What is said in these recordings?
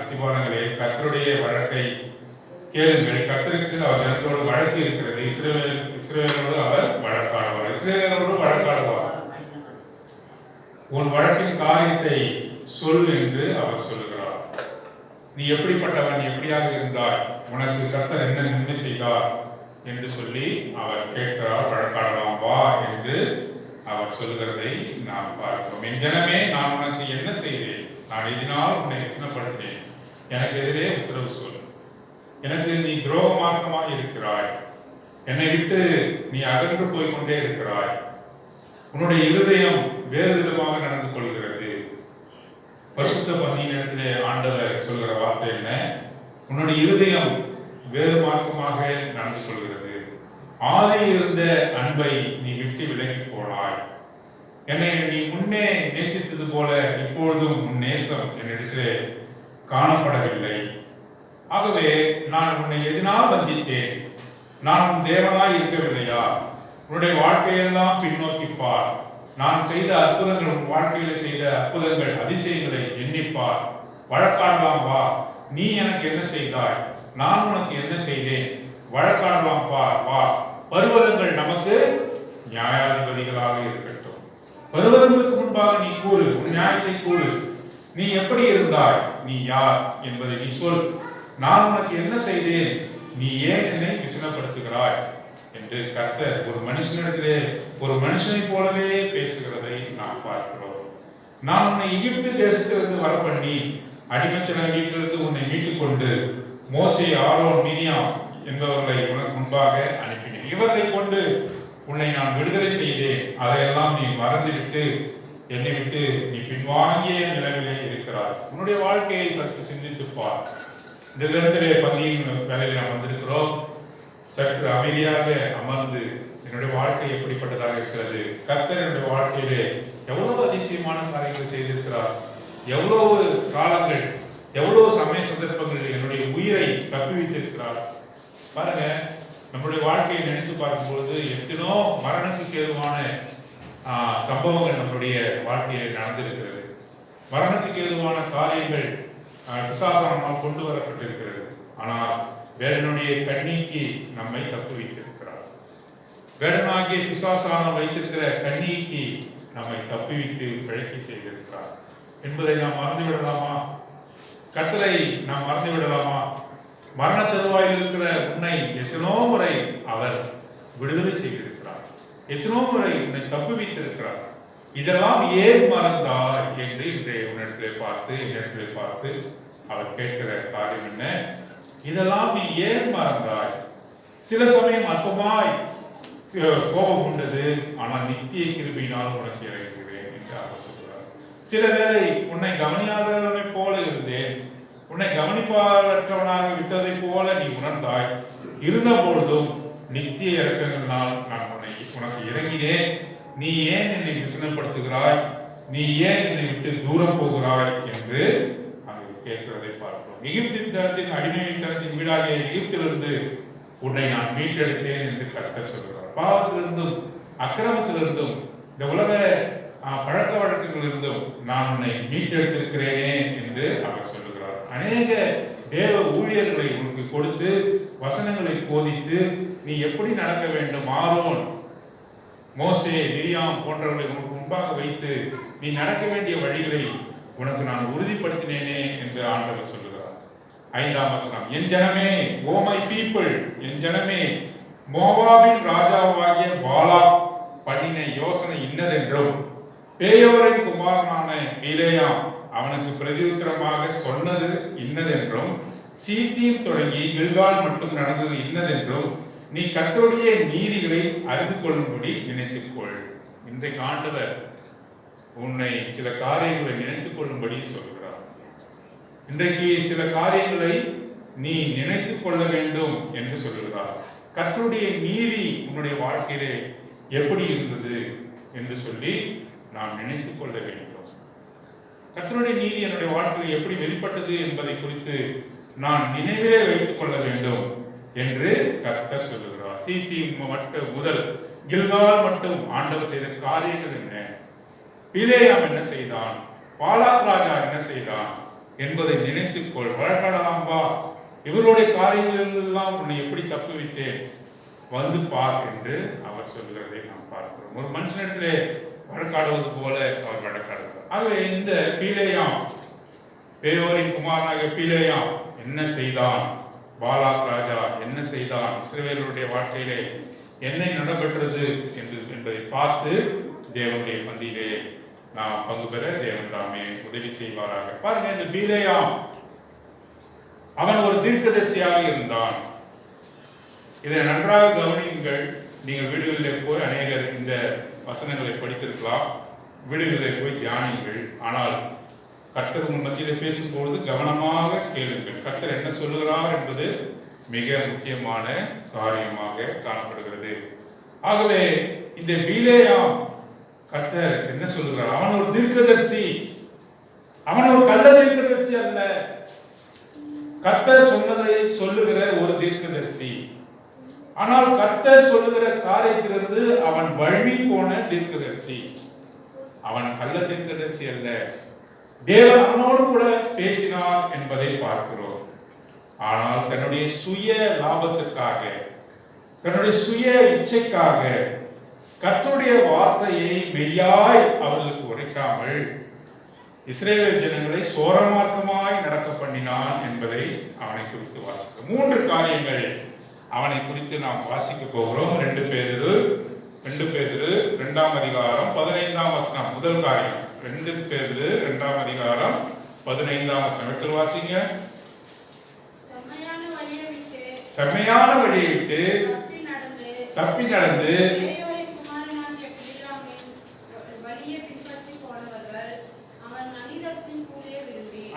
அஸ்திபாரங்களே, கர்த்தருடைய வழக்கை கேளுங்கள். கர்த்தருக்கு அவர் ஜனத்தோடு வழக்கு இருக்கிறது. இஸ்ரவேலோடு அவர் வழக்காடுவார். இஸ்ரவேலோடு வழக்காடுவார். உன் வழக்கின் காரியத்தை சொல் என்று அவர் சொல்லுகிறார். நீ எப்படிப்பட்டவன், நீ எப்படியாக இருந்தாய், உனக்கு கர்த்தர் என்ன நன்மை செய்தார் என்று சொல்லி அவர் கேட்கிறார். வழக்காடலாம் வா என்று அவர் சொல்லுகிறதை நாம் பார்க்கிறோம். என் ஜனமே, நான் உனக்கு என்ன செய்தேன்? நான் இதனால் உன்னை எச்சனப்படுத்தேன். எனக்கு எதிரே உத்தரவு சொல். எனக்கு நீ துரோகமார்க்கமாக இருக்கிறாய். என்னை விட்டு நீ அகன்று போய்கொண்டே இருக்கிறாய். உன்னுடைய இருதயம் வேறு விதமாக நடந்து கொள்கிறது. பரிசுத்த பந்தியினிடத்திலே ஆண்டவர் சொல்கிற வார்த்தை என்ன? உன்னுடைய இருதயம் வேறு மார்க்கமாக நடந்து கொள்கிறது. ஆதியில் இருந்த அன்பை நீ விட்டு விலகி போனாய். என்னை நீ முன்னே நேசித்தது போல இப்பொழுதும் உன் நேசம் என்னிடத்திலே காணப்படவில்லை. ஆகவே நான் உன்னை எதனால் வஞ்சித்தேன்? நான் உன் தேவனாய் இருக்கவில்லையா? உன்னுடைய வாழ்க்கையெல்லாம் பின்னோக்கி பார். நான் செய்த அற்புதங்கள், உன் வாழ்க்கையில செய்த அற்புதங்கள், அதிசயங்களை எண்ணிப்பார். வழக்காடலாம் வா. நீ எனக்கு என்ன செய்தாய்? நான் உனக்கு என்ன செய்தேன்? வழக்காடலாம் வா. பருவதங்கள் நமக்கு நியாயாதிபதிகளாக இருக்கட்டும். பருவதங்களுக்கு முன்பாக நீ கூறு, உன் நியாயத்தை கூறு. நீ எப்படி இருந்தாய்? நீ யார் என்பதை நீ சொல். நான் உனக்கு என்ன செய்தேன்? நீ ஏன் என்னை விசனப்படுத்துகிறாய் என்று கர்த்தர் ஒரு மனுஷனிடத்திலே ஒரு மனுஷனை போலவே பேசுகிறதை நாம் பார்க்கிறோம். நான் உன்னை எகிப்து தேசத்திலிருந்து வர பண்ணி அடிமைத்தன வீட்டிலிருந்து உன்னை மீட்டுக் கொண்டு மோசே, ஆரோன், மிரியாம் என்பவர்களை உனக்கு முன்பாக அனுப்பினேன். இவர்களை கொண்டு உன்னை நான் விடுதலை செய்தேன். அதையெல்லாம் நீ மறந்துவிட்டு என்னை விட்டு நீ பின்வாங்கிய நிலையிலே இருக்கிறாய். உன்னுடைய வாழ்க்கையை சற்று சிந்தித்துப்பார். இந்த தினத்திலே பந்தியின் வேலையில் நாம் வந்திருக்கிறோம். சற்று அமைதியாக அமர்ந்து என்னுடைய வாழ்க்கை எப்படிப்பட்டதாக இருக்கிறது, கர்த்தர் என்னுடைய வாழ்க்கையிலே எவ்வளவு அதிசயமான காரியங்களை செய்திருக்கிறார், எவ்வளவு காலங்கள், எவ்வளவு சமய சந்தர்ப்பங்கள் என்னுடைய உயிரை தப்புவித்திருக்கிறார். பாருங்க, நம்முடைய வாழ்க்கையை நினைத்து பார்க்கும்பொழுது எத்தனோ மரணத்துக்கு ஏதுவான சம்பவங்கள் நம்முடைய வாழ்க்கையில் நடந்திருக்கிறது. மரணத்துக்கு ஏதுவான காரியங்கள் பிசாசானால் கொண்டு வரப்பட்டிருக்கிறது. ஆனால் வேடனுடைய கண்ணீக்கி நம்மை தப்புவித்திருக்கிறார். வேடனாகிய பிசாசான வைத்திருக்கிற கண்ணீக்கி நம்மை தப்புவித்து பிழைக்க செய்திருக்கிறார் என்பதை நாம் மறந்துவிடலாமா? கர்த்தரை நாம் மறந்துவிடலாமா? மரண தருவாயில் இருக்கிற உன்னை எத்தனோ முறை அவர் விடுதலை செய்திருக்கிறார். எத்தனோ முறை உன்னை தப்புவித்திருக்கிறார். இதெல்லாம் ஏன் மறந்தார் என்று இன்றைய உன்னிடத்திலே பார்த்து அவர் கேட்கிற காரியம் என்ன? இதெல்லாம் நீ ஏன் மறந்தாய்? சில சமயம் அற்பமாய் கோபம் கொண்டது, ஆனால் நித்திய கிருபையினால் உனக்கு இறங்குகிறேன் என்று அவர் சொல்கிறார். சில வேளை உன்னை கவனியாதவனை போல இருந்தேன், உன்னை கவனிப்பாளற்றவனாக விட்டதை போல நீ உணர்ந்தாய். இருந்த பொழுதும் நித்திய இறக்கங்களினால் நான் உனக்கு இறங்கினேன். நீ ஏன் என்னை விசனப்படுத்துகிறாய்? நீ ஏன் என்னை விட்டு தூரம் போகிறாய் என்று அங்கு கேட்கிறதை பார்க்கிறோம். எகிப்தின் தரத்தின் அடிமைத்தனத்தின் வீடாகிய எகிப்திலிருந்து உன்னை நான் மீட்டெடுத்தேன் என்று கர்த்தர் சொல்கிறார். பாவத்திலிருந்தும் அக்கிரமத்திலிருந்தும் இந்த உலக பழக்க வழக்கங்களிலிருந்தும் நான் உன்னை மீட்டெடுத்திருக்கிறேனே என்று அவர் சொல்லுகிறார். அநேக தேவ ஊழியர்களை உனக்கு கொடுத்து வசனங்களை போதித்து நீ எப்படி நடக்க வேண்டும், ஆரோன், மோசே, மிரியாம் போன்றவர்களை உனக்கு முன்பாக வைத்து நீ நடக்க வேண்டிய வழிகளை உனக்கு நான் உறுதிப்படுத்தினேனே என்று ஆண்டவர் சொல்லுகிறார். 5ஆம் வசனம், என் ஜனமே, ஓ மை பீப்பிள், என் ஜனமே, மோவாபின் ராஜாவாகிய பாலாக் பண்ணின யோசனை இன்னதென்றும் பேயோரின் குமாரனான பிலேயாம் அவனுக்கு பிரதியுத்தரமாக சொன்னது இன்னதென்றும் சீத்தீம் தொடங்கி கில்கால் மட்டும் நடந்தது இன்னதென்றும் நீ கர்த்தருடைய நீதிகளை அறிந்து கொள்ளும்படி நினைத்துக்கொள். இன்றைக்கு ஆண்டவர் உன்னை சில காரியங்களை நினைத்துக் கொள்ளும்படி சொல்கிறார். இன்றைக்கு சில காரியங்களை நீ நினைத்துக் கொள்ள வேண்டும் என்று சொல்லுகிறார். கர்த்தருடைய நீதி உன்னுடைய வாழ்க்கையிலே எப்படி இருந்தது என்று சொல்லி நாம் நினைத்துக் கொள்ள வேண்டும். கர்த்தருடைய நீதி என்னுடைய வாழ்க்கையில் எப்படி வெளிப்பட்டது என்பதை குறித்து நான் நினைவிலே வைத்துக் கொள்ள வேண்டும் என்று கர்த்தர் சொல்லுகிறார். சீத்தீம் மட்டும் முதல் கில்கால் மட்டும் ஆண்டவர் செய்த காரியங்கள் என்ன? பிலேயாம் என்ன செய்தான்? பாலாக் ராஜா என்ன செய்தான்? என்பதை நினைத்துக்கொள். வழக்காடலாம் வா, இவருடைய காரியங்களிலெல்லாம் உன்னை எப்படி தப்புவித்தேன், வந்து பார் என்று அவர் சொல்கிறதை நாம் பார்க்கிறோம். ஒரு மனுஷனிடத்திலே வழக்காடுவது போல அவர் வழக்காடுகிறார். ஆகவே இந்த பீலேயாம், பேயோரின் குமாரனாக பீலேயாம் என்ன செய்தான், பாலாக் ராஜா என்ன செய்தான், இஸ்ரவேலருடைய வாழ்க்கையிலே என்ன நடைபெற்றது என்பதை பார்த்து தேவனுடைய பந்தியிலே நாம் பங்கு பெற தேவன் தாமே உதவி செய்வாராக. பாருங்க, இந்த பீலேயாம் அவன் ஒரு தீர்க்கதரிசியாக இருந்தான். இதை நன்றாக கவனியுங்கள். நீங்கள் வீடுகளிலே போய் அநேகர் இந்த வசனங்களை படித்திருக்கலாம், வீடுகளிலே போய் தியானியுங்கள். ஆனால் கர்த்தர் உங்கள் மத்தியில் பேசும்பொழுது கவனமாக கேளுங்கள். கர்த்தர் என்ன சொல்லுகிறார் என்பது மிக முக்கியமான காரியமாக காணப்படுகிறது. ஆகவே இந்த பீலேயாம் கர்த்தர் என்ன சொல்லுகிறார், அவன் ஒரு தீர்க்கதரிசி, அவன் ஒரு கள்ள தீர்க்கதரிசி அல்ல, கர்த்தர் சொன்னதை சொல்லுகிற ஒரு தீர்க்கதரிசி. ஆனால் கர்த்தர் சொல்லுகிற காரியத்திலிருந்து அவன் வழி போன தீர்க்கதரிசி. அவன் கள்ள தீர்க்கதரிசி அல்ல, தேவன் அவனோடு கூட பேசினார் என்பதை பார்க்கிறோம். ஆனால் தன்னுடைய சுய லாபத்துக்காக, தன்னுடைய சுய இச்சைக்காக கர்த்தருடைய வார்த்தையை மெய்யாய் அவர்களுக்கு உரைக்காமல் இஸ்ரவேல் ஜனங்களை சோரமார்க்கமாய் நடக்க பண்ணினான் என்பதை அவனை குறித்து வாசிக்கிறோம். 3 காரியங்கள் அவனை குறித்து நாம் வாசிக்க போகிறோம். 2 பேதுரு 2ஆம் அதிகாரம் 15ஆம் வசனம். முதல் காரியம் 2 பேதுரு 2ஆம் அதிகாரம் 15ஆம் வசனம். எடுத்து வாசிங்க. செம்மையான வழியை விட்டு தப்பி நடந்து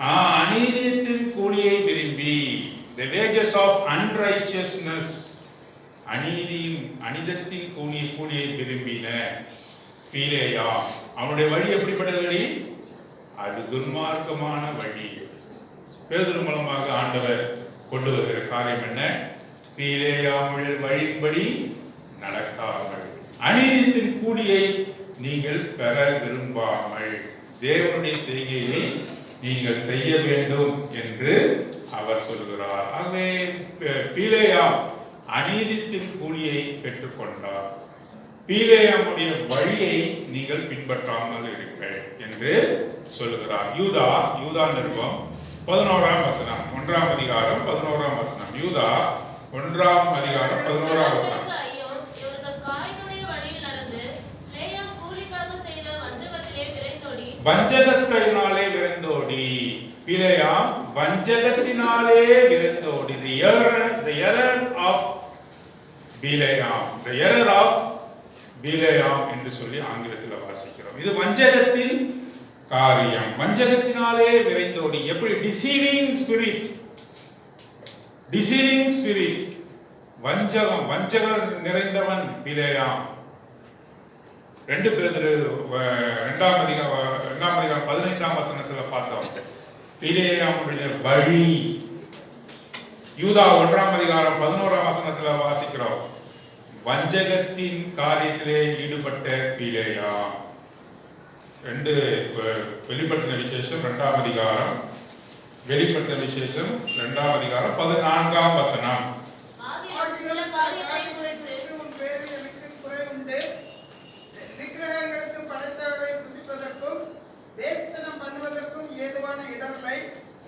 அநீதியின் கூலியை விரும்பி, the wages of unrighteousness, அநீதத்தின் கூலியை விரும்பின பீலேயாம். அவனுடைய வழி எப்படிப்பட்ட வழி? அது துன்மார்க்கமான வழி. பேதுரு மூலமாக ஆண்டவர் கொண்டு வருகிற காரியம் என்ன? பீலேயாம் வழியின்படி நடக்காமல், அநீதியின் கூலியை நீங்கள் பெற விரும்பாமல் தேவனுடைய செய்கையை நீங்கள் செய்ய வேண்டும் என்று அவர் சொல்கிறார். ஆகவே பீலேயாம் அநீதியின் கூலியை பெற்றுக்கொண்டார். பீலேயாமுடைய வழியை நீங்கள் பின்பற்றாமல் இருங்கள் என்று சொல்கிறார். யூதா நிருபம் 11ஆம் வசனம், 1ஆம் அதிகாரம் 11ஆம் வசனம். யூதா 1ஆம் அதிகாரம் 11ஆம் வசனம். வஞ்சகத்தினாலே விரைந்தோடி, பீலேயாம் வஞ்சகத்தினாலே விரைந்தோடி. The error of Bileam என்று சொல்லி ஆங்கிலத்தில் வாசிக்கிறோம். இது வஞ்சகத்தின் காரியம். வஞ்சகத்தினாலே விரைந்தோடி. எப்படி? டிசீவிங் ஸ்பிரிட், வஞ்சகம் நிறைந்தவன் பீலேயாம். 2 பேதுரு 2ஆம் அதிகாரம் 15ஆம் வசனத்தில் பார்த்தோம் பீலேயாமுடைய வழி. யூதா 1ஆம் அதிகாரம் 11ஆம் வசனத்தில் வாசிக்கிறோம் வஞ்சகத்தின் காரியத்திலே ஈடுபட்ட பீலேயாம். 2 வெளிப்படுத்தின விசேஷம் 2ஆம் அதிகாரம், வெளிப்படுத்தின விசேஷம் 2ஆம் அதிகாரம் 14ஆம் வசனம். விக்கிரகங்களுக்கு படைத்தவரை புசிப்பதற்கும் வேஸ்தனம் பண்ணுவதற்கும் ஏதுவான இடங்களை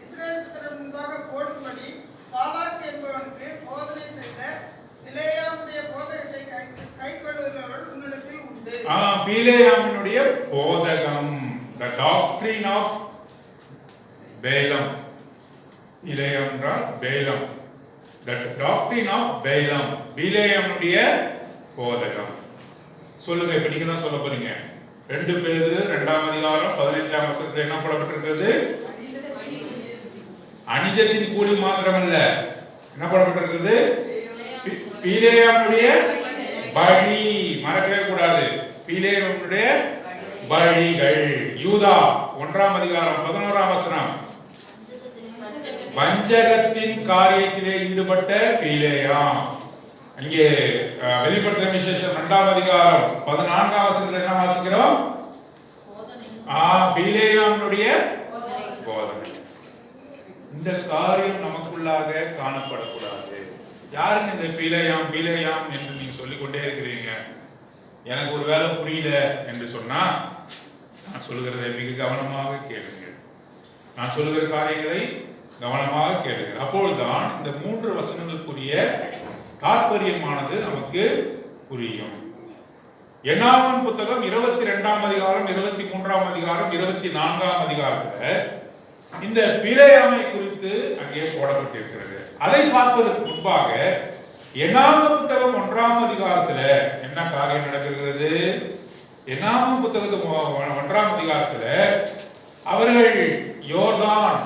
இஸ்ரவேல் முன்பாக போடும்படி பாலாக் என்பவனுக்கு போதனை செய்த பிலேயாமுடைய போதகத்தை கைக்கொள்ளுகிறவர்கள் உன்னிடத்தில் உண்டு. பிலேயாமினுடைய போதகம், the doctrine of Balaam. பிலேயாம் என்றால் பேலம், the doctrine of Balaam, பிலேயாமுடைய போதகம். சொல்லுங்க, இப்ப நீங்க தான் சொல்ல போறீங்க. 2 பேதுரு 2ஆம் அதிகாரம் 15ஆம் வசனத்தில் என்ன போடப்பட்டிருக்கிறது? அநீதத்தின் கூலி மாத்திரமல்ல, என்ன போடப்பட்டிருக்கிறது? பீலேயாமுடைய வழி. மறக்கவே கூடாது, பீலேயாமுடைய வழிகள். யூதா 1ஆம் அதிகாரம் 11ஆம் வசனம். வஞ்சகத்தின் காரியத்திலே ஈடுபட்ட பீலேயாம். இங்கே வெளிப்படுத்தின விசேஷம் 2ஆம் அதிகாரம் 14ஆம் வசனத்தில் என்ன வாசிக்கிறோம்? பீலேயாமுடைய போதனை. இந்த காரியம் நமக்குள்ளாக காணப்படக்கூடாது. யாருங்க இந்த பிழையாம் பிழையாம் என்று நீங்க சொல்லிக்கொண்டே இருக்கிறீங்க? எனக்கு ஒரு வேலை புரியல என்று சொன்னா நான் சொல்லுகிறதை மிக கவனமாக கேளுங்கள். நான் சொல்லுகிற காரியங்களை கவனமாக கேளுங்கள். அப்பொழுதுதான் இந்த 3 வசனங்களுக்குரிய தாற்பயமானது நமக்கு புரியும். என்னாகமம் புத்தகம் 22ஆம் அதிகாரம், 23ஆம் அதிகாரம், 24ஆம் அதிகாரத்துல இந்த பிழையாமை குறித்து அங்கே போடப்பட்டிருக்கிறது. அதை பார்ப்பதற்கு முன்பாக என்னாகமம் புத்தகம் 1ஆம் அதிகாரத்துல என்ன காரியம் நடக்கிறது? என்னாகமம் புத்தகத்துக்கு 1ஆம் அதிகாரத்துல அவர்கள் யோர்தான்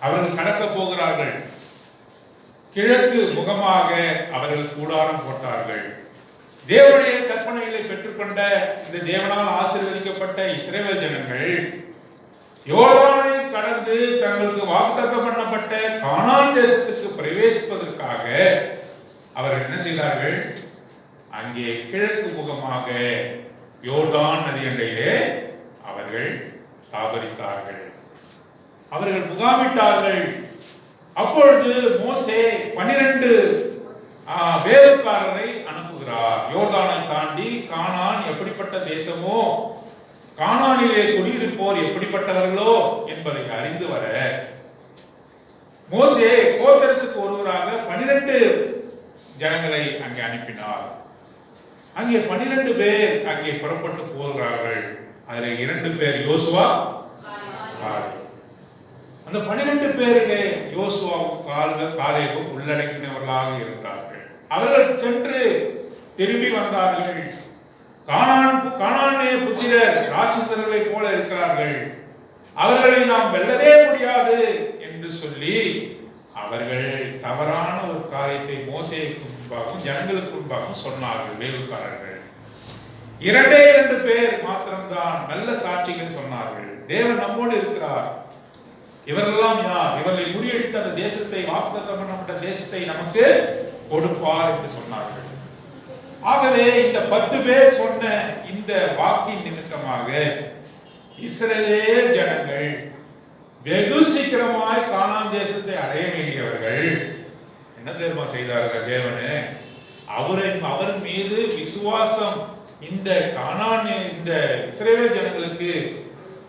அவர்கள் கடக்க போகிறார்கள். கிழக்கு முகமாக அவர்கள் கூடாரம் போட்டார்கள். தேவனுடைய கற்பனைகளை பெற்றுக்கொண்ட இந்த தேவனால் ஆசீர்வதிக்கப்பட்ட இஸ்ரவேல் ஜனங்கள் யோர்தானை கடந்து தங்களுக்கு வாக்குத்தத்தம் பண்ணப்பட்ட கானான் தேசத்துக்கு பிரவேசிப்பதற்காக அவர்கள் என்ன செய்தார்கள்? அங்கே கிழக்கு முகமாக யோர்தான் நதி அண்டையிலே அவர்கள் தாபரித்தார்கள். அவர்கள் முகாமிட்டார்கள். அப்பொழுது மோசே 12 வேலைக்காரரை அனுப்புகிறார். யோர்தானை தாண்டி கானான் எப்படிப்பட்ட தேசமோ, கானானிலே குடியிருப்போர் எப்படிப்பட்டவர்களோ என்பதை அறிந்து வர மோசே கோத்திரத்துக்கு ஒருவராக 12 ஜனங்களை அங்கே அனுப்பினார். அங்கே 12 பேர் அங்கே புறப்பட்டு போகிறார்கள். அதில் 2 பேர் யோசுவா, காலேப். அந்த 12 பேரிலே யோசுவாவும் காலேபும் உள்ளடக்கினவர்களாக இருந்தார்கள். அவர்கள் சென்று திரும்பி வந்தார்கள். கானானே புத்திரர் ராட்சசர்களை போல இருக்கிறார்கள், அவர்களை நாம் வெல்லவே முடியாது என்று சொல்லி அவர்கள் தவறான ஒரு காரியத்தை மோசேக்கு முன்பாகவும் ஜனங்களுக்கு முன்பாகவும் சொன்னார்கள். வேவுக்காரர்கள் 2 பேர் மாத்திரம்தான் நல்ல சாட்சிகள் சொன்னார்கள். தேவன் நம்மோடு இருக்கிறார். இவர்களெல்லாம் யார்? இவர்களை முறியடித்த அந்த தேசத்தை, வாக்குத்தத்தம் பண்ணப்பட்ட தேசத்தை நமக்கு கொடுப்பார் என்று சொன்னார்கள். ஆகவே இந்த 10 பேர் சொன்ன இந்த வாக்கின் நிமித்தமாக இஸ்ரவேல் ஜனங்கள் வெகு சீக்கிரமாய் கானான் தேசத்தை அடைய வேண்டியவர்கள் என்ன தெரியுமா செய்தார்கள்? தேவனே அவர் மீது விசுவாசம் இந்த கானான் இந்த இஸ்ரவேல் ஜனங்களுக்கு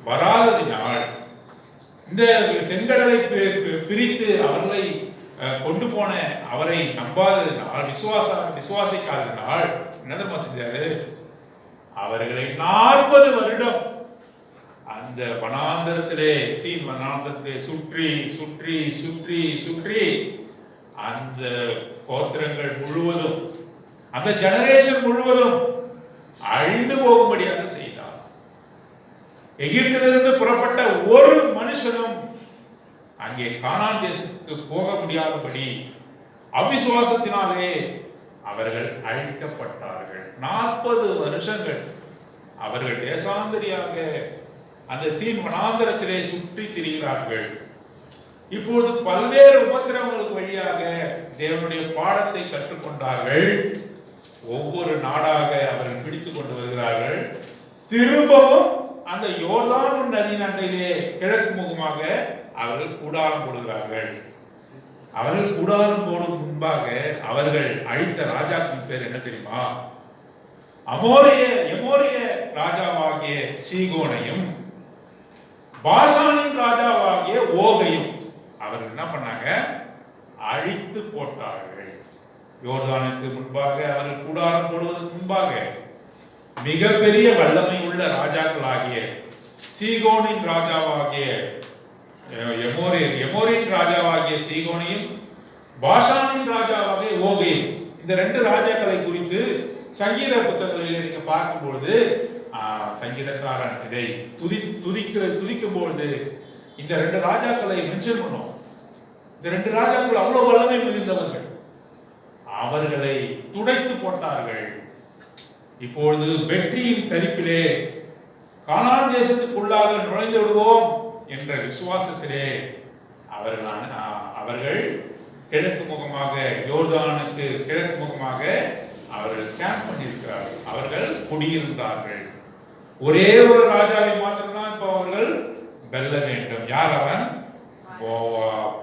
வராததினால், இந்த செங்கடலை பிரித்து அவர்களை கொண்டு போன அவரை நம்பாததினால், விசுவாசிக்காததினால் என்ன தெரியுமா செஞ்சாரு? அவர்களை 40 வருடம் அந்த வனாந்தரத்திலே, சீன் வனாந்தரத்திலே சுற்றி சுற்றி சுற்றி சுற்றி அந்த கோத்திரங்கள் முழுவதும், அந்த ஜெனரேஷன் முழுவதும் அழிந்து போகும்படியாக செய்தார். எகிப்திலிருந்து புறப்பட்ட ஒரு மனுஷனும் அங்கே கானான் தேசத்துக்கு போக முடியாதபடி அவிசுவாசத்தினாலே அவர்கள் அழிக்கப்பட்டார்கள். 40 வருஷங்கள் அவர்கள் தேசாந்தரியாக அந்த சீன் வனாந்தரத்திலே சுற்றி திரிகிறார்கள். இப்போது பல்வேறு உபத்திரவங்களுக்கு வழியாக தேவனுடைய பாடத்தை கற்றுக்கொண்டார்கள். ஒவ்வொரு நாடாக அவர்கள் பிடித்துக் கொண்டு வருகிறார்கள். திரும்பவும் அந்த யோர்தான் நதி அண்டையிலே கிழக்கு முகமாக அவர்கள் கூடாரம் போடுகிறார்கள். அவர்கள் கூடாரம் போடும் முன்பாக அவர்கள் அழித்த ராஜாக்களின் பேர் என்ன தெரியுமா? எமோரிய ராஜாவாகிய சீகோனையும் பாஷானின் ராஜாவாகிய ஓகையும் அவர்கள் என்ன பண்ணாங்க? அழித்து போட்டார்கள். யோர்தானுக்கு முன்பாக அவர்கள் கூடாரம் போடுவதற்கு முன்பாக மிகப்பெரிய வல்லமை உள்ள ராஜாக்களாகிய சீகோனின் ராஜாவாகிய எமோரின் ராஜாவாகிய சீகோனையும் பாஷானின் ராஜாவாகிய ஓகையும், இந்த 2 ராஜாக்களை குறித்து சங்கீத புத்தகங்களில் நீங்க பார்க்கும்பொழுது சங்கீதக்காரன் இதை துதிக்கும் பொழுது இந்த 2 ராஜாக்களை மென்ஷன் பண்ணும். இந்த 2 ராஜாக்கள் அவ்வளவு வல்லமை மிகுந்தவர்கள். அவர்களை துடைத்து போட்டார்கள். இப்பொழுது வெற்றியின் கரிப்பிலே கானான் தேசத்துக்குள்ளாக நுழைந்து விடுவோம் என்ற விசுவாசத்திலே அவர்கள் கிழக்கு முகமாக, யோர்தானுக்கு கிழக்கு முகமாக அவர்கள் கேம்ப் பண்ணியிருக்கிறார்கள். அவர்கள் குடியிருந்தார்கள். ஒரே ஒரு ராஜாவை மாத்திரம்தான் இப்ப அவர்கள் வெல்ல வேண்டும். யார் அவன்? மோவாப்.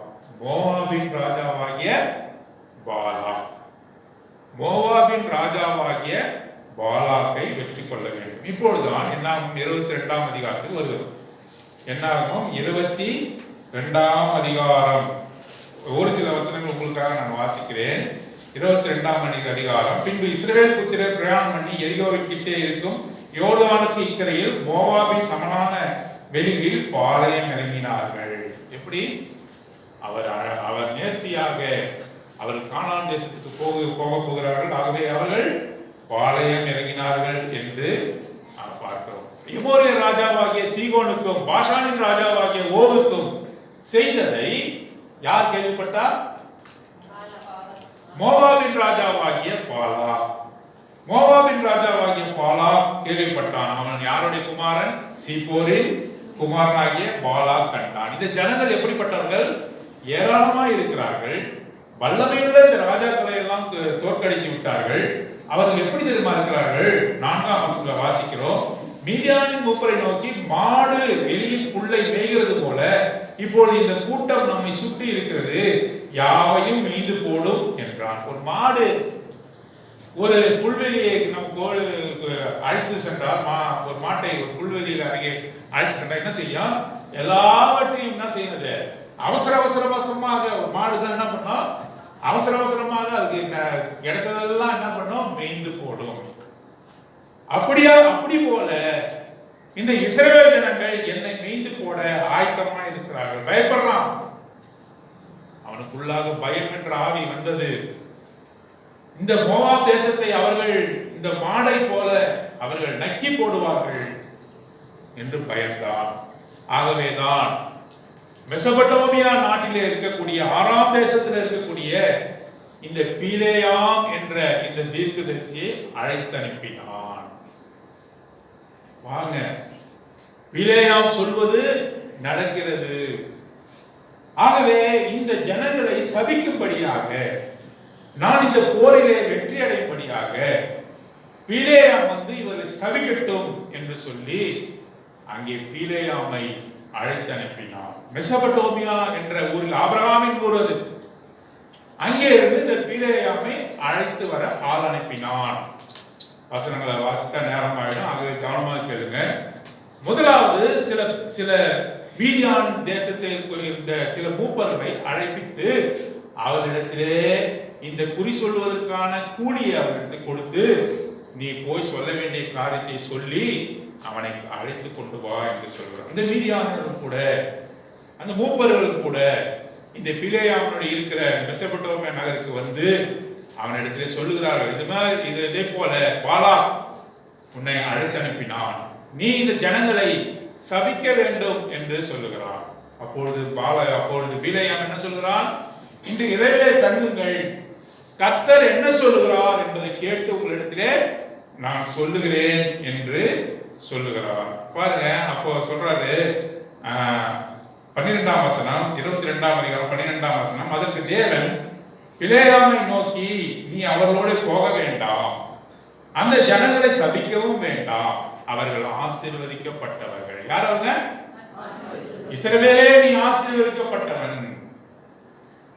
மோவாபின் ராஜாவாகிய பாலாக். மோவாபின் ராஜாவாகிய பாலாக்கை வெற்றி கொள்ள வேண்டும். இப்பொழுதுதான் என்னாகும் 22ஆம் அதிகாரத்துக்கு வருகிறது. என்னாகும் 22ஆம் அதிகாரம். ஒரு சில வசனங்கள் உங்களுக்காக நான் வாசிக்கிறேன். 22ஆம் அதிகாரம். பின்பு இஸ்ரவேல் புத்திரர் பிரயாணம் பண்ணி எரிகோவின் கிட்டே இருக்கும் யோர்தானுக்கு இக்கரையில் மோவாபின் சமனான வெளியில் பாளையம் இறங்கினார்கள். எப்படி? அவர் நேர்த்தியாக அவர் கானான் தேசத்துக்கு போக போகிறார்கள். ஆகவே அவர்கள் பாளையம் இறங்கினார்கள் என்று பார்க்கிறோம். எமோரிய ராஜாவாகிய சீகோனுக்கும் பாஷானின் ராஜாவாகிய ஓகுக்கும் செய்ததை யார் கேள்விப்பட்டார்? மோவாபின் ராஜாவாகிய பாலாக். மோவாபின் ராஜாவாகிய பாலாக் கேள்விப்பட்டான். அவன் யாருடைய குமாரன்? சீப்போரின் குமாரனாகிய பாலாக் கண்டான். இந்த ஜனங்கள் எப்படிப்பட்டவர்கள்? ஏராளமாய் இருக்கிறார்கள். வல்லமையுள்ள இந்த ராஜாக்களை எல்லாம் தோற்கடித்து விட்டார்கள். அவர்கள் எப்படி தெரியுமா இருக்கிறார்கள்? 4ஆம் வசனத்துல வாசிக்கிறோம். மீதியானின் மூப்பரை நோக்கி, மாடு வெளியில் புல்லை மேய்கிறது போல இப்பொழுது இந்த கூட்டம் நம்மை சுற்றி இருக்கிறது, யாவையும் மீந்து போடும் என்றான். ஒரு மாடு ஒரு புல்வெளியை நம்ம அழைத்து சென்றால், ஒரு மாட்டை ஒரு புல்வெளியில் அருகே அழைத்து சென்றால் என்ன செய்யும்? எல்லாவற்றையும் என்ன செய்யுது? அவசரமாக ஒரு மாடு தான் என்ன பண்ணும்? அவசரமாக அதுக்கு இடத்தெல்லாம் என்ன பண்ணும்? மேய்ந்து போடும். அப்படி போல இந்த இஸ்ரவேல் ஜனங்கள் என்னை மேய்ந்து போட ஆயத்தமா இருக்கிறார்கள். பயப்படுறான். அவனுக்குள்ளாக பயம் என்ற ஆவி வந்தது. இந்த மோவாப் தேசத்தை அவர்கள் இந்த மாடை போல அவர்கள் நக்கி போடுவார்கள் என்று பயந்தான். ஆகவேதான் மெசபடோமியா நாட்டிலே இருக்கக்கூடிய ஆறாம் தேசத்தில் இருக்கக்கூடிய இந்த பீலேயாம் என்ற இந்த தீர்க்கதரிசியை அழைத்து அனுப்பினான். வாங்க, பீலேயாம் சொல்வது நடக்கிறது. ஆகவே இந்த ஜனங்களை சபிக்கும்படியாக, நான் இந்த போரிலே வெற்றி அடையும்படியாக பீலேயாம் இவரை சபிக்கட்டும் என்று சொல்லி அங்கே பீலேயாமை அழைத்து அனுப்பினார். மெசபடோமியா என்ற ஊரில் ஆபிரகாமின் ஊர் அது. அங்கே இருந்து இந்த பீலேயாமை அழைத்து வர ஆள் அனுப்பினான். வசனங்களை வாசித்த நேரம் ஆயிடும். ஆகவே கவனமாக கேளுங்க. முதலாவது சில மீதியான் தேசத்தில் இருந்த சில மூப்பர்களை அழைப்பித்து அவரிடத்திலே இந்த குறி சொல்வதற்கான கூலியை அவரிடத்தில் கொடுத்து, நீ போய் சொல்ல வேண்டிய காரியத்தை சொல்லி அவனை அழைத்து கொண்டு வா என்று சொல்கிறார். இந்த மீதியானவர்கள் கூட, அந்த மூப்பர்கள் கூட இந்த பிலேயாமனுடைய இருக்கிற மெசபடோமியா நகருக்கு வந்து அவனிடத்திலே சொல்லுகிறார்கள், இது மாதிரி இதே போல பாலாக் உன்னை அழைத்து அனுப்பினான், நீ இந்த ஜனங்களை சபிக்க வேண்டும் என்று சொல்லுகிறான். அப்பொழுது பிலேயாம் என்ன சொல்கிறான்? இன்று இரவிலே தங்குங்கள், கர்த்தர் என்ன சொல்லுகிறார் என்பதை கேட்டு உங்களிடத்திலே நான் சொல்லுகிறேன் என்று சொல்லுகிறார். பாருங்க, அப்போ சொல்றாரு 12ஆம் வசனம், 22ஆம் அதிகாரம் 12ஆம் வசனம். அதற்கு தேவன் பிலேயாமை நோக்கி, நீ அவர்களோடு போக வேண்டாம், அந்த ஜனங்களை சபிக்கவும் வேண்டாம், அவர்கள் ஆசீர்வதிக்கப்பட்டவர்கள். யார் அவங்க? இஸ்ரவேலே, நீ ஆசீர்வதிக்கப்பட்டவன்,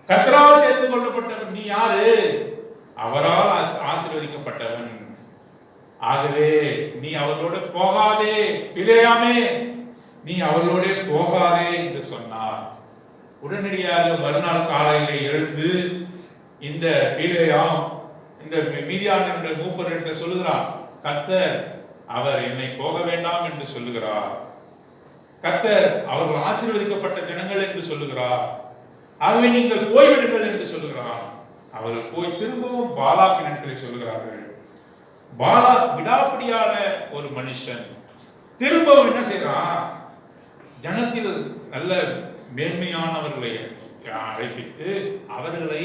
கர்த்தரால் தெரிந்து கொள்ளப்பட்டவன். நீ யாரு? அவரால் ஆசீர்வதிக்கப்பட்டவன். ஆகவே நீ அவர்களோடு போகாதே, பிலேயாமே நீ அவர்களோடு போகாதே என்று சொன்னார். உடனடியாக மறுநாள் காலையிலே எழுந்து இந்த பிலேயாம் இந்த மீதியான மூப்பர் சொல்லுகிறார், கர்த்தர் அவர் என்னை போக வேண்டாம் என்று சொல்லுகிறார், கர்த்தர் அவர்கள் ஆசீர்வதிக்கப்பட்ட ஜனங்கள் என்று சொல்லுகிறார், ஆகவே நீங்கள் போய்விடுங்கள் என்று சொல்லுகிறார். அவர்கள் போய் திரும்பவும் பாலாக்கின் இடத்திலே சொல்லுகிறார்கள். பாலாக் விடாப்பிடியான ஒரு மனுஷன் திரும்பவும் என்ன செய்யறான்? ஜனத்தில் நல்ல மேன்மையானவர்களை அழைப்பித்து அவர்களை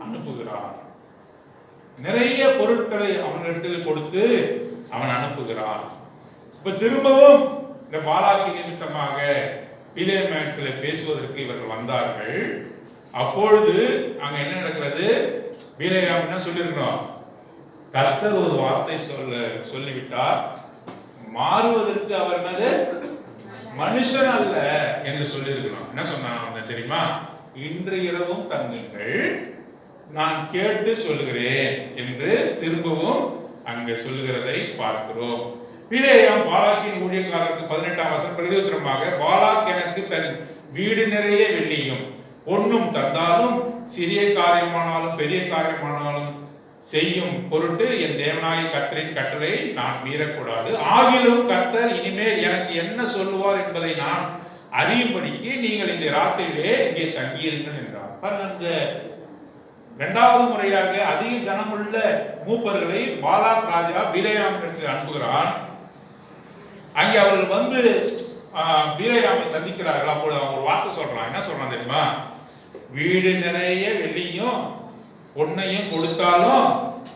அனுப்புகிறான். நிறைய பொருட்களை அவனிடத்தில் கொடுத்து அவன் அனுப்புகிறான். இப்ப திரும்பவும் இந்த பாலாக்கி நிமித்தமாக பிலேயாமிடத்தில் பேசுவதற்கு இவர்கள் வந்தார்கள். அப்பொழுது அங்க என்ன நடக்கிறது? பிலேயாம் என்ன சொல்லியிருக்கிறோம்? கர்த்தர் ஒரு வார்த்தை சொல்லிவிட்டார், மாறுவதற்கு அவர் என்னது? மனுஷன் அல்ல என்று சொல்லியிருக்கிறோம். என்ன சொன்னாங்க தெரியுமா? இன்று இரவும் தங்குங்கள், நான் கேட்டு சொல்லுகிறேன் என்று திரும்பவும் அங்கே சொல்லுகிறதை பார்க்கிறோம். பிலேயாம் பாலாக்கின் ஊழியக்காரருக்கு 18ஆம் வசனம் பிரதியுத்தரமாக, பாலாக் எனக்கு தன் வீடு நிறைய வெள்ளியும் பொன்னும் தந்தாலும் சிறிய காரியமானாலும் பெரிய காரியமானாலும் செய்யும் பொருட்டு என் தேவனாகிய கர்த்தரின் கட்டளை நான் மீறக்கூடாது. ஆகிலும் கர்த்தர் இனிமேல் எனக்கு என்ன சொல்லுவார் என்பதை நான் அறியும்படிக்கு நீங்கள் இந்த ராத்திரியிலே இங்கே தங்கியிருங்கள் என்றார். அந்த இரண்டாவது முறையாக அதிக கனமுள்ள மூப்பர்களை பாலாக் ராஜா பிலேயாமிடத்தில் அனுப்புகிறான். அங்கே அவர்கள் வந்து பிலேயாமை சந்திக்கிறார்கள். அப்போது அவங்க ஒரு வார்த்தை சொல்றான். என்ன சொல்றான் தெரியுமா? வீடு நிறைய வெள்ளியும் பொன்னையும் கொடுத்தாலும்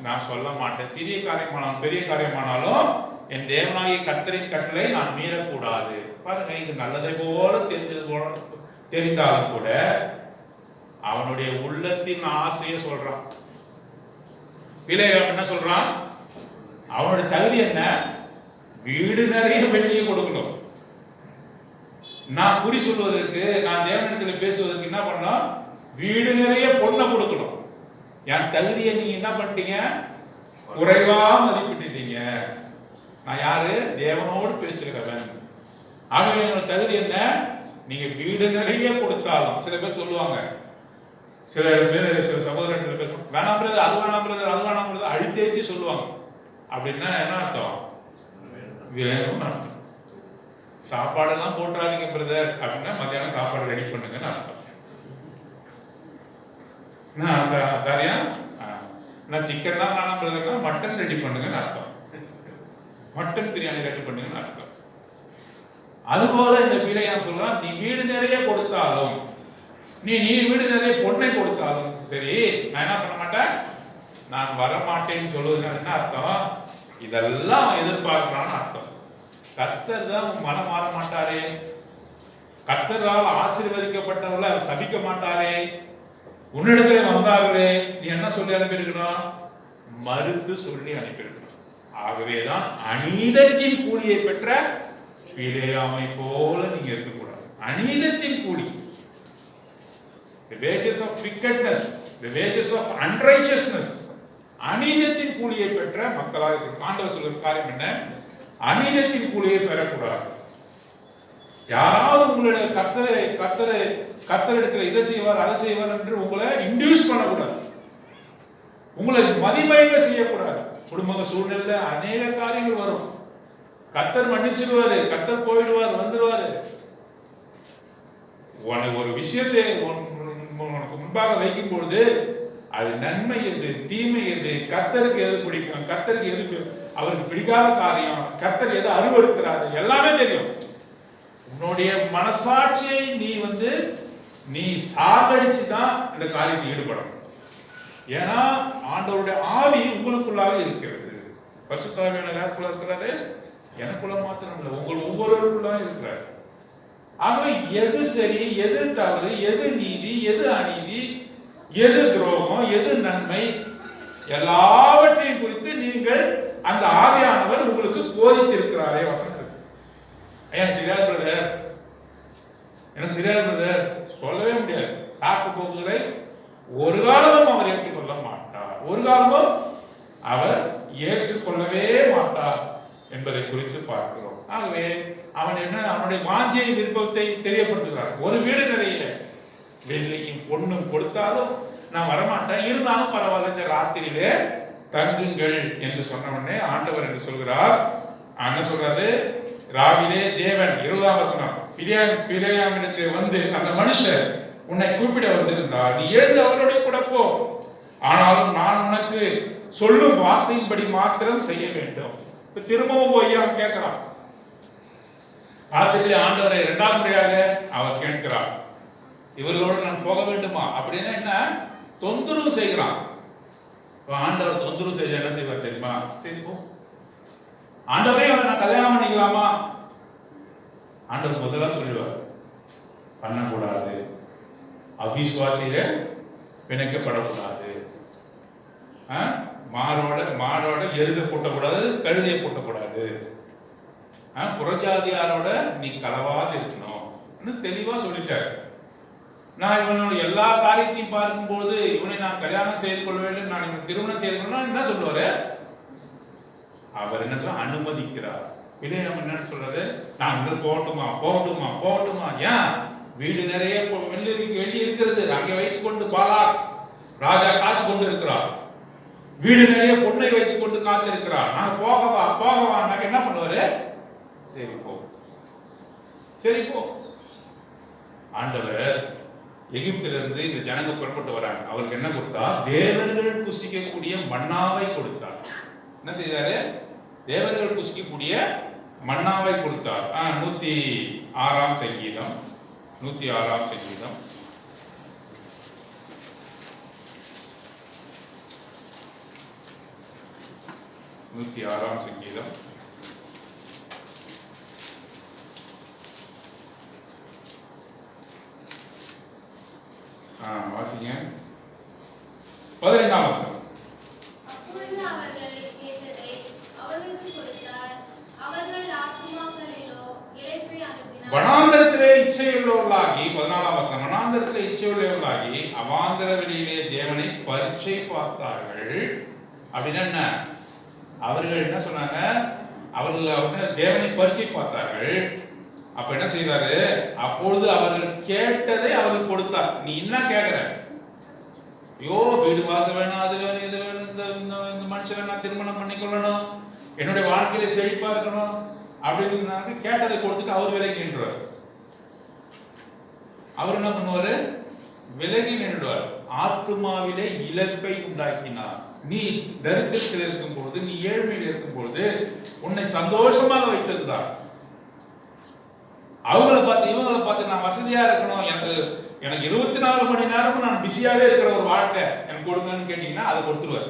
நான் சொல்ல மாட்டேன், சிறிய காரியமானாலும் பெரிய காரியமானாலும் என் தேவனாகிய கர்த்தரின் கட்டளை நான் மீறக்கூடாது. பாருங்க, இது நல்லதை போல தெரிந்தாலும் கூட அவனுடைய உள்ளத்தின் ஆசையை சொல்றான். பிலேயாம் என்ன சொல்றான்? அவனுடைய தகுதி என்ன? வீடு நிறைய வெள்ளியை கொடுக்கணும். நான் குறி சொல்வதற்கு, நான் தேவனிடத்தில் பேசுவதற்கு என்ன பண்ணணும்? வீடு நிறைய பொண்ணை கொடுக்கணும். என் தகுதியை நீங்க என்ன பண்ணிட்டீங்க? குறைவா மதிப்பிட்டீங்க. நான் யாரு? தேவனோடு பேசுகிறவன். ஆகவே என்னோட தகுதி என்ன? நீங்க வீடு நிறைய கொடுத்தாலும், சில பேர் சொல்லுவாங்க, சில பேர் சில சகோதரர்கள் பேசுவாங்க, வேணாம் பிரதர், அது வேணாம் பிரதர், அது வேணாம் பிரதர், அழுத்தி சொல்லுவாங்க. அப்படின்னா என்ன அர்த்தம்? வேணும்னு அர்த்தம். சாப்பாடெல்லாம் போட்டுறாதீங்க பிரதர் அப்படின்னா மத்தியானம் சாப்பாடு ரெடி பண்ணுங்கன்னு அர்த்தம். நான் சிக்கன் தான் வேணாம் பிரதர்னா மட்டன் ரெடி பண்ணுங்கன்னு அர்த்தம். மட்டன் பிரியாணி ரெடி பண்ணுங்கன்னு அர்த்தம். அதுபோல இந்த பிலேயாம் சொல்றான், நீ வீடு நிறைய கொடுத்தாலும், நீ வீடு நிறைய பொண்ணை கொடுத்தாலும் சரி, நான் என்ன பண்ண மாட்டேன், நான் வரமாட்டேன்னு சொல்லுவது என்ன அர்த்தம்? இதெல்லாம் எதிர்பார்க்கிறான்னு அர்த்தம். கர்த்தர் தான் மனம் மாற மாட்டாரே, கர்த்தரால் ஆசீர்வதிக்கப்பட்டவர்களை சபிக்க மாட்டாரே. உன்னிடத்துல வந்தார்களே, நீ என்ன சொல்லி அனுப்பியிருக்கணும்? மறுத்து சொல்லி அனுப்பியிருக்கணும். ஆகவேதான் அநீதத்தின் கூலியை பெற்ற பிலேயாமை போல நீங்க இருக்கக்கூடாது. அநீதத்தின் கூலி, the wages of wickedness, the wages of unrighteousness, அநீதத்தின் கூலியை பெற்ற மக்களாக இருக்கும். ஆண்டவர் சொல்ற காரியம் என்ன? அநீதத்தின் கூலியை பெறக்கூடாது. யாராவது உங்களுடைய கர்த்தரிடத்தில் இதை செய்வார் அதை செய்வார் என்று உங்களை இன்டியூஸ் பண்ணக்கூடாது, உங்களை மதிமயங்க செய்யக்கூடாது. குடும்ப சூழ்நிலை அநேக காரியங்கள் வரும். கர்த்தர் மன்னிச்சிடுவாரு, கர்த்தர் போயிடுவார், வந்துடுவாரு. உனக்கு ஒரு விஷயத்தை உனக்கு முன்பாக வைக்கும் பொழுது அது நன்மை எது தீமை எது, கர்த்தருக்கு எது பிடிக்கும், கர்த்தருக்கு எது அவருக்கு பிடிக்காத காரியம், கர்த்தர் எது அருவருக்கிறாரு, எல்லாமே தெரியும். உன்னுடைய மனசாட்சியை நீ சாகடிச்சு தான் இந்த காரியத்தை ஈடுபடும். ஏன்னா ஆண்டவருடைய ஆவி உங்களுக்குள்ளாக இருக்கிறது. பரிசுத்தாவியான யாருக்குள்ள இருக்கிறாரு? எனக்குள்ள மாத்திரம் இல்லை, உங்கள் ஒவ்வொருவருக்குள்ளாக இருக்கிறார். ஆகவே எது சரி, எது தவறு, எது நீதி, எது அநீதி, எது துரோகம், எது நன்மை, எல்லாவற்றையும் குறித்து நீங்கள் அந்த ஆவியானவர் உங்களுக்கு போதித்திருக்கிறாரே. வசனம் எனக்கு தெரியாது பிரதர், எனக்கு தெரியாது பிரதர் சொல்லவே முடியாது. சாக்கு போக்குகளை ஒரு காலமும் அவர் ஏற்றுக்கொள்ள மாட்டார், ஒரு காலமும் அவர் ஏற்றுக்கொள்ளவே மாட்டார் என்பதை குறித்து பார்க்கிறோம். ஆகவே அவனுடைய வாஞ்சை விருப்பத்தை தெரியப்படுத்துகிறார். ஒரு வீடு நிறைய வெள்ளியும் பொண்ணும் கொடுத்தாலும் நான் வரமாட்டேன், இருந்தாலும் பரவாயில்ல, இந்த ராத்திரியிலே தங்குங்கள் என்று சொன்ன உடனே ஆண்டவர் என்று சொல்கிறார். என்ன சொல்றாரு? ராவிலே தேவன் 20ஆம் வசனம், பிலேயாமிடத்திலே வந்து அந்த மனுஷர் உன்னை கூப்பிட வந்திருந்தார், நீ எழுந்து அவரோட கூட போ, ஆனாலும் நான் உனக்கு சொல்லும் வார்த்தையின்படி மாத்திரம் செய்ய வேண்டும். திரும்பவும் போய் அவன் கேட்கிறான். ராத்திரியிலே ஆண்டவரை 2ஆம் முறையாக அவர் கேட்கிறார், இவர்களோடு நான் போக வேண்டுமா அப்படின்னா என்ன? தொந்தரவு செய்கிறான். ஆண்டவர் தொந்தரவு செய்ய என்ன செய்வார் தெரியுமா? சரி போ, ஆண்டவரே அவனை நான் கல்யாணம் பண்ணிக்கலாமா? ஆண்டவர் முதல்ல சொல்லுவார், பண்ணக்கூடாது, அவிசுவாசியில பிணைக்கப்படக்கூடாது, மாடோட எருத பூட்டக்கூடாது, கழுதையை பூட்டக்கூடாது, புறஜாதியாரோட நீ கலவாது இருக்கணும் தெளிவா சொல்லிட்டார். நான் இவனோட எல்லா காரியத்தையும் பார்க்கும்போது இவனை நான் கல்யாணம் செய்து கொள்ள வேண்டும், நான் இவனை திருமணம் செய்து கொள்ளணும் என்ன சொல்லுவாரு? அவர் என்ன சொல்ல அனுமதிக்கிறார். பிலேயாம் என்ன சொல்றாரு? நான் இங்க போகட்டுமா போகட்டுமா போகட்டுமா? ஏன்? வீடு நிறைய வெள்ளி இருக்கிறது, அங்கே வைத்துக் கொண்டு பாலாக் ராஜா காத்து கொண்டு இருக்கிறார். வீடு நிறைய பொண்ணை வைத்துக் கொண்டு காத்து இருக்கிறார். நாங்க போகவா போகவா? நாங்க என்ன பண்ணுவாரு? சரி போ சரி போ. ஆண்டவர் எகிப்திலிருந்து இந்த ஜனங்க புறப்பட்டு வராங்க. அவருக்கு என்ன கொடுத்தா? தேவர்கள் புசிக்கக்கூடிய மன்னாவை கொடுத்தார். என்ன செய்தாரு? தேவர்கள் புசிக்கக்கூடிய மன்னாவை கொடுத்தார். 106ஆம் சங்கீதம் 106ஆம் சங்கீதம் 106ஆம் சங்கீதம் வாசிங்க 15ஆம் வசனம். அப்பொழுது அவர்கள் கேட்டதை அவர்களுக்கு கொடுத்தார். அவர்கள் ஆத்துமாக்களிலோ இளைப்பை அனுப்பினார். வனாந்தரத்திலே இச்சையுள்ளவர்களாகி 14ஆம் வசனம். வனாந்தரத்திலே இச்சையுள்ளவர்களாகி அவாந்தர வெளியிலே தேவனை பரீட்சை பார்த்தார்கள். அப்படின்னா என்ன? அவர்கள் என்ன சொன்னாங்க? அவர்கள் தேவனை பரீட்சை பார்த்தார்கள். அப்ப என்ன செய்தாரு? அப்பொழுது அவர்கள் கேட்டதை அவர்கள் கொடுத்தார். நீ என்ன கேட்கிற? ஐயோ வீடு வாசல் வேணும், அது வேணும், இது வேணும், இந்த மனுஷனை நான் திருமணம் பண்ணிக்கொள்ளணும், என்னுடைய வாழ்க்கையில செழிப்பா இருக்கணும் அப்படின்னு கேட்டதை கொடுத்துட்டு அவர் விலகி நின்றுவார். அவர் என்ன பண்ணுவாரு? விலகி நின்றுவார். ஆத்துமாவிலே இழப்பை உண்டாக்கினார். நீ தரித்திரத்தில் இருக்கும் பொழுது, நீ ஏழ்மையில் இருக்கும் பொழுது உன்னை சந்தோஷமாக வைத்திருந்தார். அவங்கள பார்த்து இவங்களை பார்த்து நான் வசதியா இருக்கணும், எனக்கு 24 மணி நேரமும் நான் பிஸியாவே இருக்கிற ஒரு வாழ்க்கை எனக்கு கொடுங்கன்னு கேட்டீங்கன்னா அதை கொடுத்துருவார்.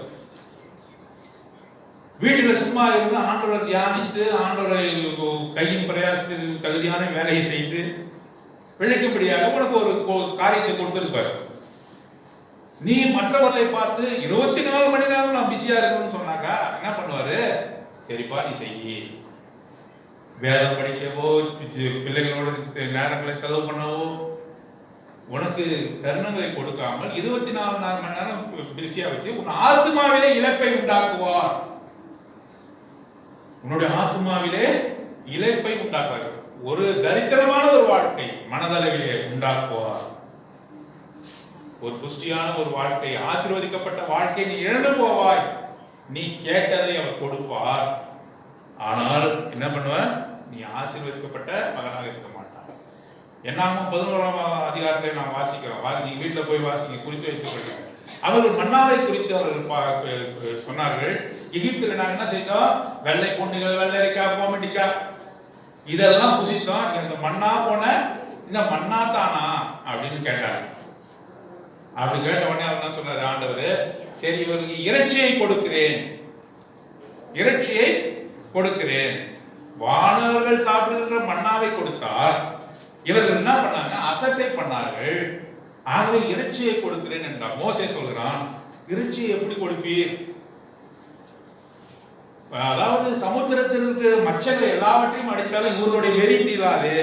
வீட்டுல சும்மா இருந்து ஆண்டவரை தியானித்து ஆண்டவரை கையின் பிரயாசத்தில் தகுதியான வேலையை செய்து பிழைக்கும்படியாக உனக்கு ஒரு காரியத்தை கொடுத்திருப்பார். நீ மற்றவர்களை பார்த்து 24 மணி நேரம் நான் பிஸியா இருக்கணும்னு சொன்னாக்கா என்ன பண்ணுவாரு? சரிப்பா நீ செய்யி. வேதம் படிக்கவோ பிள்ளைகளோட நேரங்களை செலவு பண்ணவோ உனக்கு தருணங்களை கொடுக்காமல் 24 மணி நேரம் பிஸியா வச்சு உன் ஆத்மாவிலே இழப்பை உண்டாக்குவார். உன்னுடைய ஆத்மாவிலே இழப்பை உண்டாக்குவார். ஒரு தரித்திரமான ஒரு வாழ்க்கை மனதளவிலே உண்டாக்குவார். ஒரு புஷ்டியான ஒரு வாழ்க்கை, ஆசீர்வதிக்கப்பட்ட வாழ்க்கை நீ இழந்து போவாய். நீ கேட்டதை அவர் கொடுப்பார். ஆனால் என்ன பண்ணுவார்? நீ ஆசீர்வதிக்கப்பட்ட மகனாக இருக்க மாட்டார். என்னாகும் 11ஆம் அதிகாரத்தை நாம் வாசிக்கிறோம். நீ வீட்டில் போய் வாசிங்க, குறித்து வைத்துக் கொள்ளுங்க. அவர்கள் மன்னாவை குறித்து அவர்கள் சொன்னார்கள். எகிப்தில் நாங்கள் என்ன செய்தோம்? வெள்ளை பொண்ணுகள், வெள்ளரிக்காய், கோமடிக்காய் இதெல்லாம் புசித்தோம். இந்த மன்னா போன இந்த மன்னா தானா அப்படின்னு கேட்டார். அப்படி கேட்ட உடனே அவர் என்ன சொன்னார்? ஆண்டவர் சரி இவருக்கு இறைச்சியை கொடுக்கிறேன், இறைச்சியை கொடுக்கிறேன். வானவர்கள் சாப்பிடுகின்ற மன்னாவை கொடுத்தார். இவர்கள் என்ன பண்ணாங்க? அசட்டை பண்ணார்கள். ஆகவே இறைச்சியை கொடுக்கிறேன் என்றார். மோசே சொல்கிறான், இறைச்சியை எப்படி கொடுப்பீர்? அதாவது சமுத்திரத்தில் இருக்கிற மச்சங்கள் எல்லாவற்றையும் அடித்தாலும் இவர்களுடைய வெறி தீராது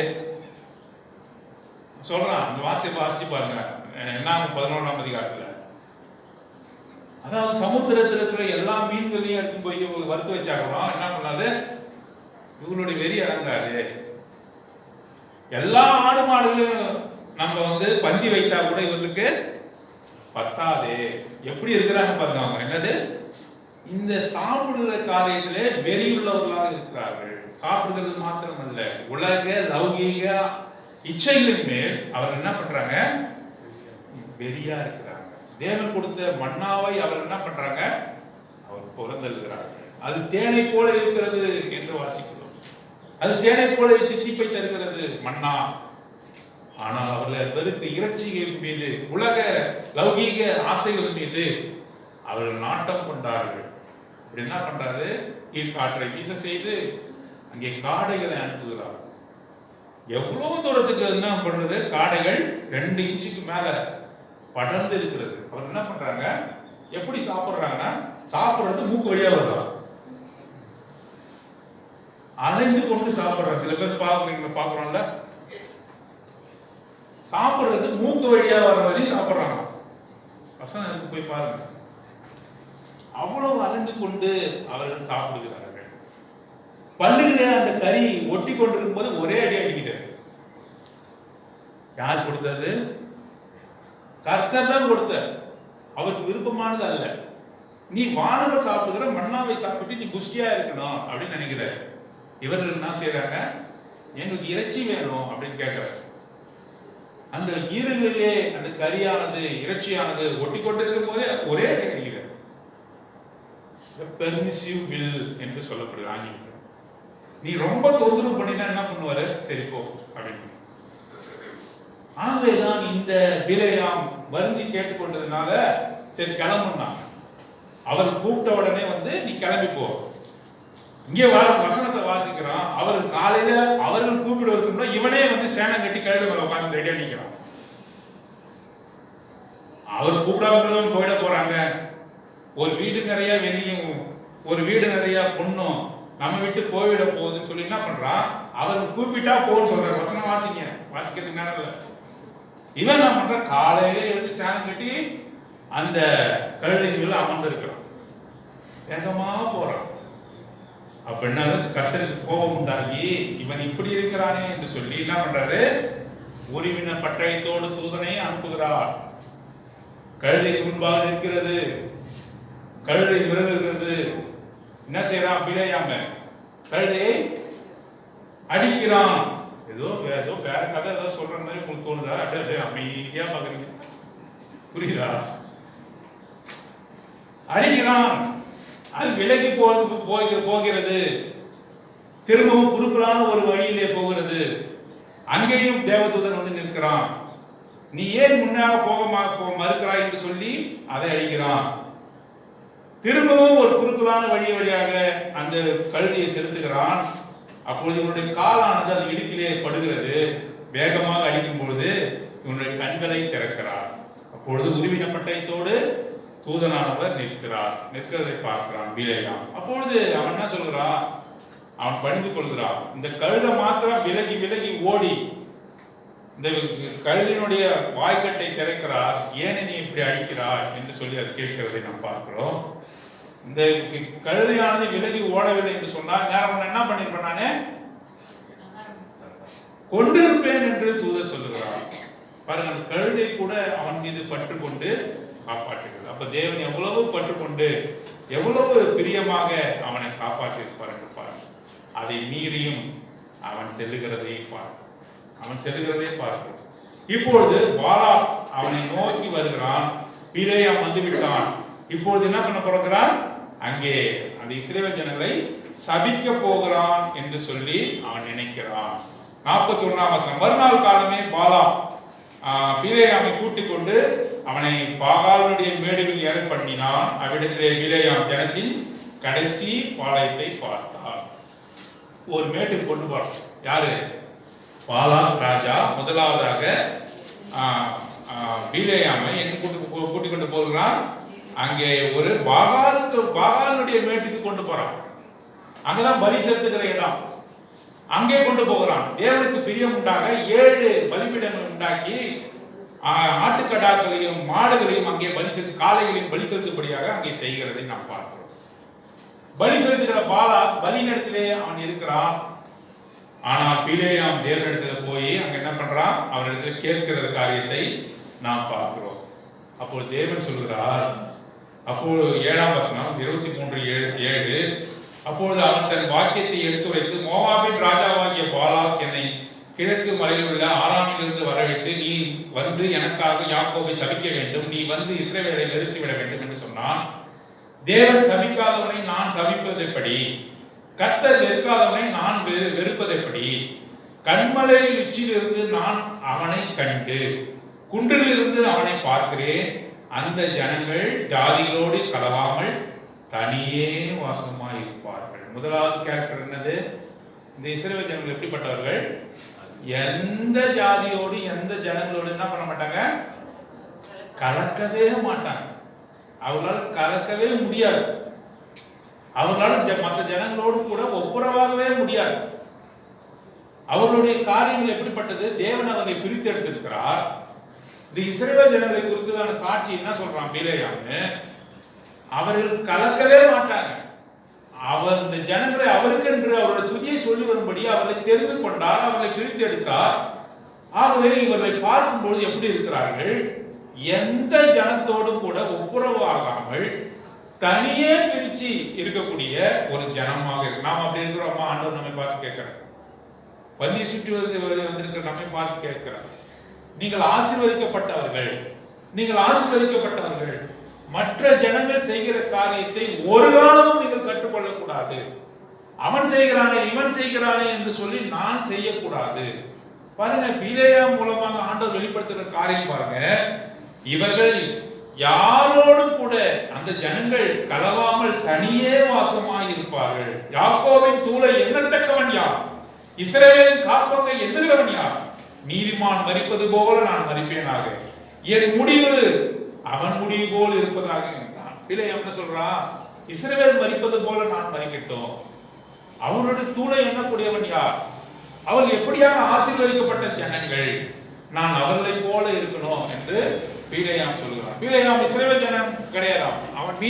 சொல்றான். அந்த வார்த்தை வாசிச்சு பாருங்க. என்ன 11ஆம் அதிகாரத்துல, அதாவது சமுத்திரத்தில் இருக்கிற எல்லா மீன்களையும் எடுத்து போய் வறுத்து வச்சாக்கலாம். என்ன பண்ணாது? இவங்களுடைய வெறி அடங்காது. எல்லா ஆடு மாடுகளையும் நம்ம பந்தி வைத்தா கூட இவர்களுக்கு பத்தாது. எப்படி இருக்கிறாங்க பாருங்க அவங்க. என்னது? இந்த சாப்பிடுகிற காரியத்திலே வெறி உள்ளவர்களாக இருக்கிறார்கள். சாப்பிடுகிறது மாத்திரமல்ல, உலக லௌகீக இச்சைகளின் மேல் அவர் என்ன பண்றாங்க? வெறியா இருக்கிறாங்க. தேவன் கொடுத்த மன்னாவை அவர் என்ன பண்றாங்க? அவர் புறந்தள்ளுகிறார்கள். அது தேனை போல இருக்கிறது என்று வாசிக்கிறோம். அது தேனை போல தித்திப்பை தருகிறது மன்னா. ஆனால் அவர்கள் வெறுத்த இறைச்சிகள் மீது, உலக லௌகீக ஆசைகள் மீது அவர்கள் நாட்டம் கொண்டார்கள். இப்படி என்ன பண்றாரு? கீழ்காற்றை வீச செய்து அங்கே காடைகளை அனுப்புகிறார். எவ்வளவு தூரத்துக்கு என்ன பண்றது? காடைகள் 2 இன்ச்சுக்கு மேல படர்ந்து இருக்கிறது. அவர் என்ன பண்றாங்க? எப்படி சாப்பிடுறாங்கன்னா, சாப்பிடுறது மூக்கு வழியா வருதா, அலைந்து கொண்டு சாப்பிடுறாங்க. சில பேர் பாக்குறோம்ல, சாப்பிடுறது மூக்கு வழியா வர வரையும் சாப்பிடுறாங்க. வசனம் போய் பாருங்க. அவ்வளவு அலைந்து கொண்டு அவர்கள் சாப்பிடுகிறார்கள். பல்லுகளே அந்த கறி ஒட்டி கொண்டிருக்கும் போது ஒரே அடி அடிக்கிறார். யார் கொடுத்தது? கர்த்தர் தான் கொடுத்தார். அவருக்கு விருப்பமானது அல்ல. நீ வானவர் சாப்பிடுகிற மன்னாவை சாப்பிட்டு நீ குஷ்டியா இருக்கணும் அப்படின்னு நினைக்கிற. இவர்கள் என்ன செய்யறாங்க? எங்களுக்கு இறைச்சி வேணும் அப்படின்னு கேட்கிறார். அந்த ஈரங்களிலே அந்த கரியானது இறைச்சியானது ஒட்டி கொண்டு இருக்கும் போதே ஒரே அடிக்கிறார். பெர்மிசிவ் வில் என்று சொல்லப்படுது ஆங்கிலத்தில். நீ ரொம்ப தொந்தரவு பண்ணினா என்ன பண்ணுவாரு? சரி போ அப்படின்னு. ஆகவேதான் இந்த பிலேயாம் வருந்தி கேட்டுக்கொண்டதுனால சரி கிளம்புனாங்க. அவர் கூப்பிட்ட உடனே வந்து நீ கிளம்பி போ. இங்கே வசனத்தை வாசிக்கிறான். அவர் காலையில அவர்கள் கூப்பிடுவதற்கு இவனே வந்து சேனம் கட்டி கழுத மேல உட்கார்ந்து ரெடியா நிக்கிறான். அவர் கூப்பிடாம போயிட போறாங்க. ஒரு வீடு நிறைய வெள்ளியும் ஒரு வீடு நிறைய பொண்ணும் நம்ம விட்டு போயிட போகுதுன்னு சொல்லி என்ன பண்றான்? அவர் கூப்பிட்டா போன்னு சொல்றாரு. வசனம் வாசிக்கிறதுக்கு நேரம் இல்லை. இவன் என்ன பண்ற? காலையில எழுந்து சேனம் கட்டி அந்த கழுதைகள் அமர்ந்து இருக்கிறான். வேகமா போறான். அப்படின்னா கர்த்தருக்கு கோபம் உண்டாகி இவன் இப்படி இருக்கிறானே என்று சொல்லி என்ன பண்றாரு? உரிவின பட்டயத்தோடு தூதனை அனுப்புகிறார். கழுதைக்கு முன்பாக நிற்கிறது. கழுதை விரல் இருக்கிறது. என்ன செய்யறான்? பிலேயாம கழுதையை அடிக்கிறான். ஏதோ வேற கதை ஏதோ சொல்ற மாதிரி உங்களுக்கு தோணுதா? அப்படியே அமைதியா பாக்குறீங்க. புரியுதா? அடிக்கிறான். அது விலகி போகிறது. திரும்பவும் குறுக்கலான ஒரு வழியிலே போகிறது. அங்கேயும் தேவதூதன் வந்து நிற்கிறான். நீ ஏன் முன்னாக போக மறுக்கிறாய் என்று சொல்லி அதை அடிக்கிறான். திரும்பவும் ஒரு குறுக்கலான வழியாக அந்த கழுதையை செலுத்துகிறான். அப்பொழுது இவனுடைய காலானது அது இடுக்கிலே படுகிறது. வேகமாக அடிக்கும் பொழுது இவனுடைய கண்களை திறக்கிறார். அப்பொழுது உருவின பட்டயத்தோடு தூதனானவர் நிற்கிறதை பார்க்கிறான் பிலேயாம். அப்பொழுது அவன் என்ன சொல்கிறான்? அவன் பணிந்து கொள்கிறான். இந்த கழுதை மாத்திரம் விலகி விலகி ஓடி இந்த கழுதையினுடைய வாய்க்கட்டை திறக்கிறார். ஏன் நீ இப்படி அடிக்கிறாய் என்று சொல்லி அது கேட்கிறதை நாம் பார்க்கிறோம். இந்த கழுதையானது விலகி ஓடவில்லை என்று சொன்னால் நேரம் என்ன பண்ணிருப்பேன்? நானே கொண்டிருப்பேன் என்று தூதர் சொல்லுகிறார். பாருங்க, அந்த கழுதை கூட அவன் மீது பற்று கொண்டு காப்பாற்றுகிறது. அப்ப தேவன் எவ்வளவு பற்றுக்கொண்டு எவ்வளவு பிரியமாக அவனை காப்பாற்றிருப்பார் என்று பாருங்க. அதை மீறியும் அவன் செல்லுகிறதை பார்க்கிறோம். இப்பொழுது பாலாக் அவனை நோக்கி வருகிறான். பிலேயாம் வந்து விட்டான். இப்பொழுது என்ன பண்ண போகிறான்? அங்கே அந்த இஸ்ரவேல் ஜனங்களை சபிக்க போகிறான் என்று சொல்லி அவன் நினைக்கிறான். 41ஆம் வசனம். மறுநாள் காலமே பாலாக் பிலேயாமை கூட்டிக் கொண்டு அவனை பாகாலுடைய மேடுகள் ஏற பண்ணினான். அவ்விடத்திலே பிலேயாம் ஜனத்தின் கடைசி பாளையத்தை பார்த்தார். ஒரு மேட்டுக்கு கொண்டு போறான். யாரு? பாலாக் ராஜா முதலாவதாக பிலேயாமை எங்க கூட்டிக் கொண்டு போகிறான்? அங்கே ஒரு பாகாலுடைய மேட்டுக்கு கொண்டு போறான். அங்கதான் பலி செலுத்துகிற இடம். அங்கே கொண்டு போகிறான். தேவனுக்கு பிரியம் உண்டாக 7 பலிபீடங்கள் உண்டாக்கி ஆட்டுக்கடாக்களையும் மாடுகளையும் அங்கே காளைகளையும் பலி செலுத்தும்படியாக அங்கே செய்கிறதை நாம் பார்க்கிறோம். பலி செலுத்துகிற பாலாக் பலியிடத்திலே அவன் இருக்கிறான். ஆனால் பிலேயாம் தேவனிடத்துல போய் அங்க என்ன பண்றான்? அவரிடத்துல கேட்கிற காரியத்தை நாம் பார்க்கிறோம். அப்போது தேவன் சொல்கிறார். அப்போது 7ஆம் வசனம் 23:7. அப்பொழுது அவன் தன் வாக்கியத்தை எடுத்து வைத்து, மோவாபின் ராஜாவாகிய பாலாக் என்னை கிழக்கு மலையில் உள்ள ஆராமிலிருந்து வரவைத்து, நீ வந்து எனக்காக யாக்கோபை சபிக்க வேண்டும், நீ வந்து இஸ்ரவேலை நிறுத்திவிட வேண்டும் என்று சொன்னான். தேவன் சபிக்காதவனை நான் சபிப்பது எப்படி? கர்த்தர் வெறுக்காதவனை நான் வெறுப்பது எப்படி? கண்மலை உச்சியிலிருந்து நான் அவனை கண்டு குன்றிலிருந்து அவனை பார்க்கிறேன். அந்த ஜனங்கள் ஜாதிகளோடு கலவாமல் தனியே வாசமாய் இருப்பார்கள். முதலாவது கேரக்டர் என்னது? இந்த இஸ்ரவேல் ஜனங்கள் எப்படிப்பட்டவர்கள்? எந்த ஜாதியோடு எந்த ஜனங்களோடு என்ன பண்ண மாட்டாங்க? கலக்கவே மாட்டாங்க. அவர்களால் கலக்கவே முடியாது. அவர்களால் மற்ற ஜனங்களோடு கூட ஒப்புரவாகவே முடியாது. அவர்களுடைய காரியங்கள் எப்படிப்பட்டது? தேவன் அவரை பிரித்து எடுத்திருக்கிறார். இந்த இஸ்ரவேல் ஜனங்களை குறித்ததான சாட்சி என்ன சொல்றான் பிலேயாம்னு? அவர்கள் கலக்கவே மாட்டாங்க. அவர் இந்த ஜனங்களை அவருக்கென்று அவருடைய துதியை சொல்லி வரும்படி அவரை தெரிந்து கொண்டார், அவரை பிரித்து எடுத்தார். ஆகவே இவர்களை பார்க்கும்போது எப்படி இருக்கிறார்கள்? எந்த ஜனத்தோடும் கூட ஒப்புரவு ஆகாமல் தனியே பிரிச்சு இருக்கக்கூடிய ஒரு ஜனமாக இருக்கு. நாம் அப்படி இருக்கிறோமா? ஆண்டவர் நம்மை பார்த்து கேட்கிறார். பள்ளியை சுற்றி வந்திருக்கிற நம்மை பார்த்து கேட்கிறார், நீங்கள் ஆசீர்வதிக்கப்பட்டவர்கள், நீங்கள் ஆசீர்வதிக்கப்பட்டவர்கள். மற்ற ஜனங்கள் செய்கிற காரியத்தை ஒரு காலமும் நீங்கள் கற்றுக்கொள்ளக்கூடாது. அவன் செய்கிறானே இவன் செய்கிறானே என்று சொல்லி நான் செய்யக்கூடாது. பாருங்க, பிலேயாம் மூலமாக ஆண்டவர் வெளிப்படுத்துகிற காரியம் பாருங்க. இவர்கள் யாரோடும் கூட அந்த ஜனங்கள் கலவாமல் தனியே வாசமாய் இருப்பார்கள். யாக்கோபின் தூளை எண்ணத்தக்கவன் யார்? இஸ்ரவேலின் காப்பங்கை எண்ணுகிறவன் யார்? நீதிமான் மரிப்பது போல நான் மரிப்பேனாக, என் முடிவு அவன் முடிவு போல் இருப்பதாக. பிலேயாம் என்ன சொல்றான்? இஸ்ரவேல் மரிப்பது போல நான் மரிக்கட்டும். அவனுடைய தூளை எண்ணக்கூடியவன் யார்? அவர்கள் எப்படியாக ஆசீர்வதிக்கப்பட்ட ஜனங்கள், நான் அவர்களை போல இருக்கணும் என்று பிலேயாம் சொல்கிறான். பிலேயாம் இஸ்ரவேல் ஜனம் கிடையாதாம், அவன்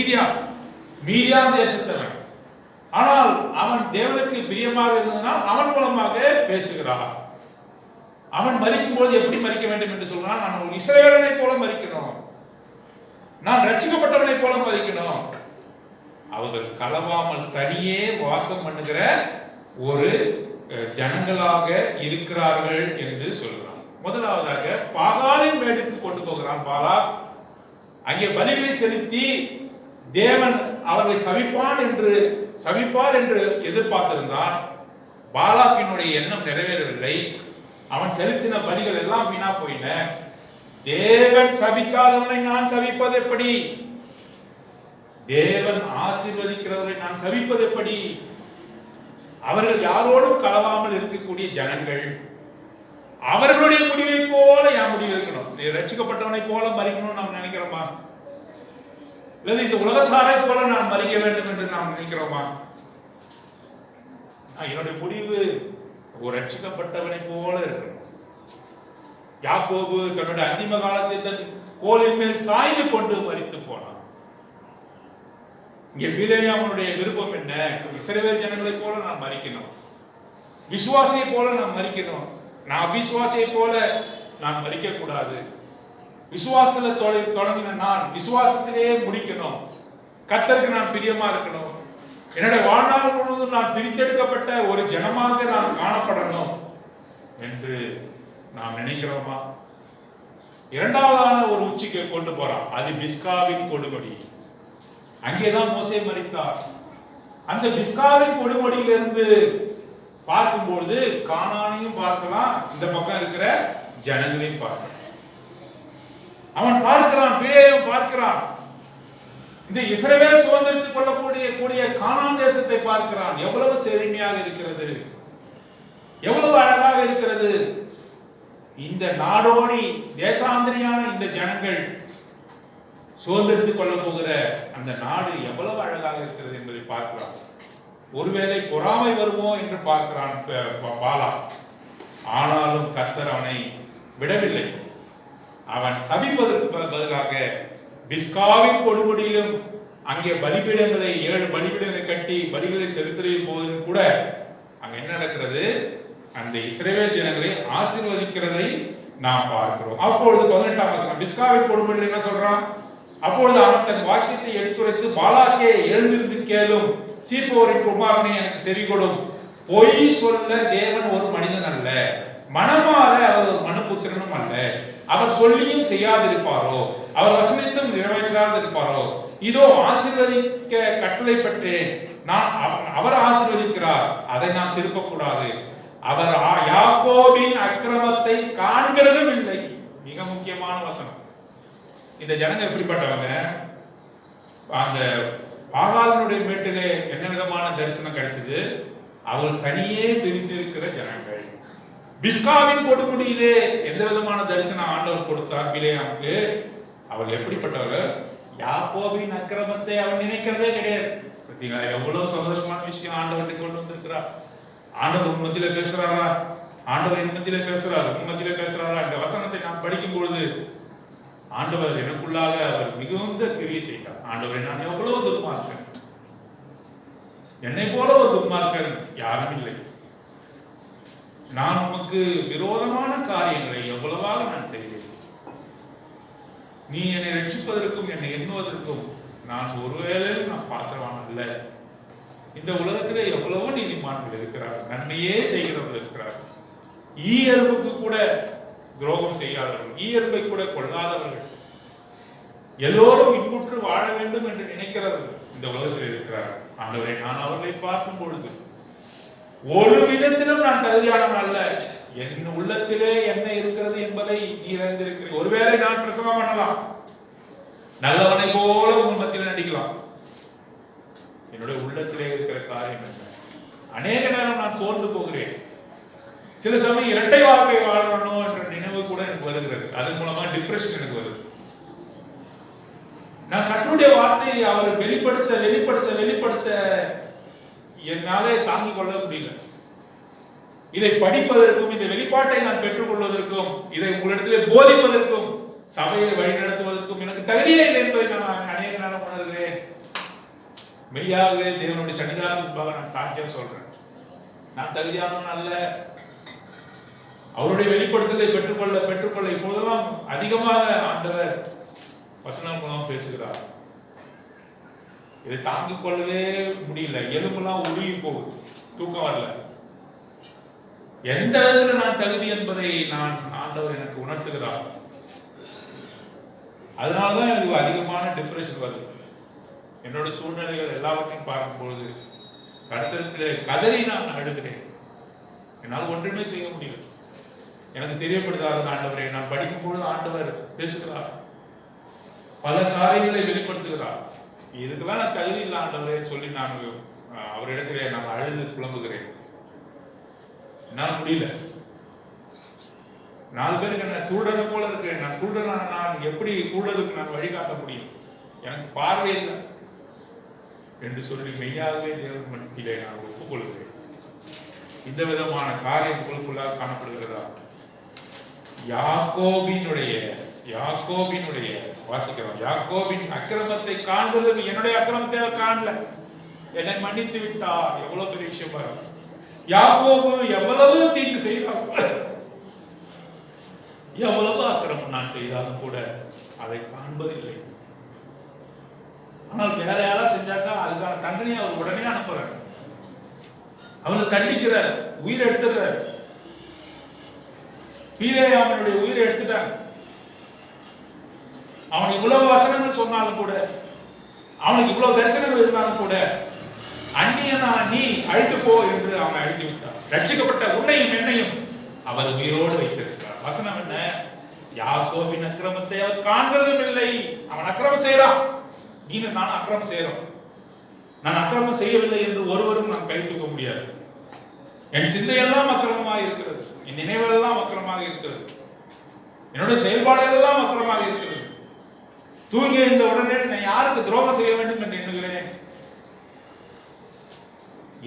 மீதியாம் தேசத்தவன். ஆனால் அவன் தேவனுக்கு பிரியமாக இருந்ததனால் அவன் மூலமாக பேசுகிறான். அவன் மரிக்கும் போது எப்படி மரிக்க வேண்டும் என்று சொல்றான்? நான் ஒரு இஸ்ரவேலனை போல மரிக்கணும், நான் ரட்சிக்கப்பட்டவனை போல மரிக்கணும். அவர்கள் கலவாமல் தனியே வாசம் பண்ணுகிற ஒரு ஜனங்களாக இருக்கிறார்கள் என்று சொல்றான். முதலாவதாக பாகாலின் மேடுக்கு கொண்டு போகிறான் பாலாக். அங்கே பலிகளை செலுத்தி தேவன் அவர்களை சபிப்பார் என்று எதிர்பார்த்திருந்தான். பாலாக்கினுடைய எண்ணம் நிறைவேறவில்லை. அவன் செலுத்தின பலிகள் எல்லாம் வீணா போயின. தேவன் சபிக்காதவனை நான் சபிப்பது எப்படி? தேவன் ஆசீர்வதிக்கிறவரை நான் சபிப்பது எப்படி? அவர்கள் யாரோடும் கலவாமல் இருக்கக்கூடிய ஜனங்கள். அவர்களுடைய முடிவை போல என் முடிவு இருக்கணும். ரட்சிக்கப்பட்டவனை போல மறிக்கணும்னு நாம் நினைக்கிறோமா? இல்லது இந்த உலகத்தாரை போல நான் மறிக்க வேண்டும் என்று நாம் நினைக்கிறோமா? என்னுடைய முடிவு ஒரு ரட்சிக்கப்பட்டவனை போல இருக்கணும். யாக்கோபு தன்னுடைய அந்திம காலத்தை தன் கோலின் மேல் சாய்ந்து கொண்டு மரித்து போனான். இங்கே பிலேயாமுடைய விருப்பம் என்ன? இஸ்ரவேல் ஜனங்களை போல நான் மரிக்கணும், விசுவாசியை போல நான் மரிக்கணும். நான் அவிசுவாசியை போல நான் மரிக்க கூடாது. விசுவாசத்துல தொடங்கின நான் விசுவாசத்திலேயே முடிக்கணும். கர்த்தருக்கு நான் பிரியமா இருக்கணும். என்னுடைய வாழ்நாள் முழுவதும் நான் பிரித்தெடுக்கப்பட்ட ஒரு ஜனமாக நான் காணப்படணும் என்று நாம் நினைக்கிறோமா? இரண்டாவதான ஒரு உச்சிக்கு கொண்டு போறான். அது பிஸ்காவின் கொடுமுடி. அங்கேதான் மோசே மரித்தார். அந்த பிஸ்காவின் கொடுமுடியிலிருந்து பார்க்கும்போது கானானையும் பார்க்கலாம், இந்த பக்கம் இருக்கிற ஜனங்களையும் பார்க்கலாம். அவன் பார்க்கிறான், பிலேயாம் பார்க்கிறான். இந்த இஸ்ரவேல் சுதந்திரத்துக் கொள்ளக்கூடிய கானான் தேசத்தை பார்க்கிறான். எவ்வளவு செழுமையாக இருக்கிறது, எவ்வளவு அழகாக இருக்கிறது. இந்த நாடோடி தேசாந்திரியான இந்த ஜனங்கள் சுதந்திரத்துக் கொள்ள போகிற அந்த நாடு எவ்வளவு அழகாக இருக்கிறது என்பதை பார்க்கிறான். ஒருவேளை பொறாமை வருமோ என்று பார்க்கிறான் பாலா. ஆனாலும் கர்த்தர் அவனை விடவில்லை. அவன் சபிப்பதற்கு பதிலாக பிஸ்காவின் கொடுமுடியிலும் அங்கே பலிபீடங்களை 7 பலிபீடங்களை கட்டி பலிகளை செலுத்தும் போது கூட அங்க என்ன நடக்கிறது? அந்த இஸ்ரவேல் ஜனங்களை ஆசீர்வதிக்கிறதை நாம் பார்க்கிறோம். அப்பொழுது 18ஆம் வசனம் பிஸ்காவின் கொடுமுடியில் என்ன சொல்றான்? அப்பொழுது அவன் தன் வாக்கியத்தை எடுத்துரைத்து, பாலாக்கே, எழுந்திருந்து கேளும், சீப்போரின் குமாரனை எனக்கு செவி கொடும். பொய் சொல்ல தேவன் ஒரு மனிதன் அல்ல, மனமாற அவர் ஒரு மனுபுத்திரனும் அல்ல. அவர் சொல்லியும் செய்யாதிருப்பாரோ, அவர் வசனித்தும் நிறைவேற்றாதிருப்பாரோ? இதோ ஆசீர்வதிக்க கட்டளை பெற்றேன், அவர் ஆசீர்வதிக்கிறார், அதை நான் திருப்பக்கூடாது. அவர் யாக்கோபின் அக்கிரமத்தை காண்கிறதும் இல்லை. மிக முக்கியமான வசனம். இந்த ஜனங்க எப்படிப்பட்டவங்க? அந்த பாகாலினுடைய மேட்டிலே என்ன விதமான தரிசனம் கிடைச்சது? அவள் தனியே பிரிந்து இருக்கிற ஜனங்கள். பிஸ்காவின் கொடுமுடியிலே எந்த விதமான தரிசனம் ஆண்டவர் கொடுத்தார் பிலேயாமுக்கு? அவள் எப்படிப்பட்டவர்கள்? யாக்கோபின் அக்கிரமத்தை அவன் நினைக்கிறதே கிடையாது. எவ்வளவு சந்தோஷமான விஷயம் ஆண்டவர்கிட்ட கொண்டு வந்திருக்கிறார். ஆண்டவர் மத்தியில பேசுறாரா? ஆண்டவர் என் மத்தியிலே பேசுறாரு, உன் மத்தியிலே பேசுறாரா? இந்த வசனத்தை நான் படிக்கும் பொழுது ஆண்டவர் எனக்குள்ளாக அவர் மிகுந்த கிரியை செய்தார். ஆண்டவரை, நான் எவ்வளவு துன்மார்க்கன், என்னை போல ஒரு துன்மார்க்கன் யாரும் இல்லை. நான் உமக்கு விரோதமான காரியங்களை எவ்வளவாக நான் செய்தேன். நீ என்னை ரட்சிப்பதற்கும் என்னை எண்ணுவதற்கும் நான் ஒருவேளை நான் பாத்திரவான் அல்ல. இந்த உலகத்திலே எவ்வளவோ நீதிமான்கள் இருக்கிறார், நன்மையே செய்கிறவர்கள் இருக்கிறார். ஈ எறும்புக்கு கூட துரோகம் செய்யாதவர்கள், ஈ எறும்பை கூட கொள்ளாதவர்கள், எல்லோரும் இன்புற்று வாழ வேண்டும் என்று நினைக்கிறவர்கள் இந்த உலகத்தில் இருக்கிறார். ஆண்டவரே, நான் அவர்களை பார்க்கும் பொழுது ஒரு விதத்திலும் நான் தகுதியானவன் அல்ல. என் உள்ளத்திலே என்ன இருக்கிறது என்பதை நீ அறிந்திருக்கிறீர். ஒருவேளை நான் பிரசவம் பண்ணலாம், நல்லவனை போல உன் மத்தியில் நடிக்கலாம். என்னுடைய உள்ளத்திலே இருக்கிற காரியம் என்ன? அநேக நேரம் நான் சோர்ந்து போகிறேன். சில சமயம் இரட்டை வாழ்க்கை வாழணும் என்ற நினைவு கூட எனக்கு வருகிறது. அதன் மூலமா டிப்ரெஷன் எனக்கு வருது. நான் கர்த்தருடைய வார்த்தையை அவர் வெளிப்படுத்த வெளிப்படுத்த வெளிப்படுத்த என்னாலே தாங்கிக் கொள்ள முடியல. இதை படிப்பதற்கும் இந்த வெளிப்பாட்டை நான் பெற்றுக் கொள்வதற்கும் இதை உங்களிடத்திலே போதிப்பதற்கும் சபையை வழிநடத்துவதற்கும் எனக்கு தகுதியே இல்லை என்பதை நான் அநேக நேரம் உணர்கிறேன். மெய்யாகவே தேவனுடைய சன்னிதானத்துக்காக நான் சாட்சியாக சொல்றேன். நான் தகுதியானவன் அல்ல. அவருடைய வெளிப்படுத்தலை பெற்றுக்கொள்ள இப்பொழுதெல்லாம் அதிகமாக ஆண்டவர் வசனம் மூலம் பேசுகிறார். இதை தாங்கிக் கொள்ளவே முடியல. எலும்பெல்லாம் உருகி போகுது, தூக்கம் வரல. எந்த விதத்துல நான் தகுதி என்பதை நான் ஆண்டவர் எனக்கு உணர்த்துகிறார். அதனாலதான் எனக்கு அதிகமான டிப்ரெஷன் வருது. என்னோட சூழ்நிலைகள் எல்லாவற்றையும் பார்க்கும்பொழுது கர்த்தரிடத்திலே கதறி நான் அழுகிறேன். என்னால் ஒன்றுமே செய்ய முடியல. எனக்கு தெரியப்படுத்தாத ஆண்டவரை நான் படிக்கும் பொழுது ஆண்டவர் பேசுகிறார், பல காரியங்களை வெளிப்படுத்துகிறார். இதுக்கெல்லாம் நான் தகுதி இல்லை ஆண்டவரே சொல்லி நான் அவரிடத்திலே நான் அழுது புலம்புகிறேன். என்னால் முடியல. 4 பேருக்கு என்ன குருடனை போல இருக்கிறேன். நான் குருடனான நான் எப்படி குருடருக்கு நான் வழிகாட்ட முடியும்? எனக்கு பார்வை இல்லை என்று சொல்லி மெய்யாகவே தேவன் மத்தியிலே நான் ஒப்புக்கொள்கிறேன். இந்த விதமான காரியம் உங்களுக்குள்ளாக காணப்படுகிறதா? யாக்கோபினுடைய வாசிக்கிறோம். யாக்கோபின் அக்கிரமத்தை காண்பது என்னுடைய அக்கிரமத்தை அவர் காணல, என்னை மன்னித்து விட்டார். எவ்வளவு பெரிய விஷயம் பாருங்க. யாக்கோபு எவ்வளவு தீங்கு செய்தார், எவ்வளவு அக்கிரமம் நான் செய்தாலும் கூட அதை காண்பதில்லை. ஆனால் வேற யாராவது செஞ்சாக்கா அதுக்கான தண்டனையை அவர் உடனே அனுப்புறார். அவர் தண்டிக்கிறார், உயிரை எடுத்துக்கிறார். பீலேயாமினுடைய உயிரை எடுத்துட்டார். அவன் இவ்வளவு வசனங்கள் சொன்னாலும் கூட, அவனுக்கு இவ்வளவு தரிசனங்கள் இருந்தாலும் கூட, அந்நியனா நீ அழித்து போ என்று அவனை அழித்து விட்டார். ரட்சிக்கப்பட்ட உன்னையும் என்னையும் அவர் உயிரோடு வைத்திருக்கிறார். வசனம் என்ன? யாக்கோபின் அக்கிரமத்தை அவர் காண்கிறதும் இல்லை. அவன் அக்கிரமம் செய்யறான், நீ நான் அக்கிரமம் செய்யறோம். நான் அக்கிரமம் செய்யவில்லை என்று ஒருவரும் நான் கை தூக்க முடியாது. என் சிந்தையெல்லாம் அக்கிரமமாக இருக்கிறது, என் நினைவெல்லாம் அக்கிரமமாக இருக்கிறது, என்னுடைய செயல்பாடுகள் எல்லாம் அக்கிரமமாக இருக்கிறது. தூங்கி எழுந்த உடனே நான் யாருக்கு துரோகம் செய்ய வேண்டும் என்று எண்ணுகிறேன்.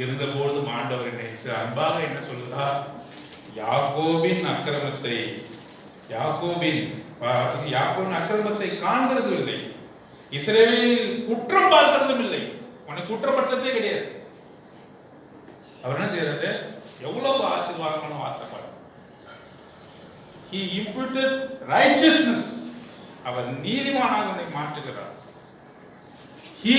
இருந்தபோது ஆண்டவர் என்னை அன்பாக என்ன சொல்கிறார்? யாக்கோபின் அக்கிரமத்தை காண்கிறதும் இல்லை, இஸ்ரவேலில் குற்றம் பார்க்கிறதும் இல்லை. உனக்கு குற்றப்பட்டதே கிடையாது. அவர் என்ன செய்யறாரு? எவ்வளவு ஆசீர்வாதமான வார்த்தை பாருங்க. He imputed righteousness. அவர் நீதிமானாக உன்னை மாற்றுகிறார். He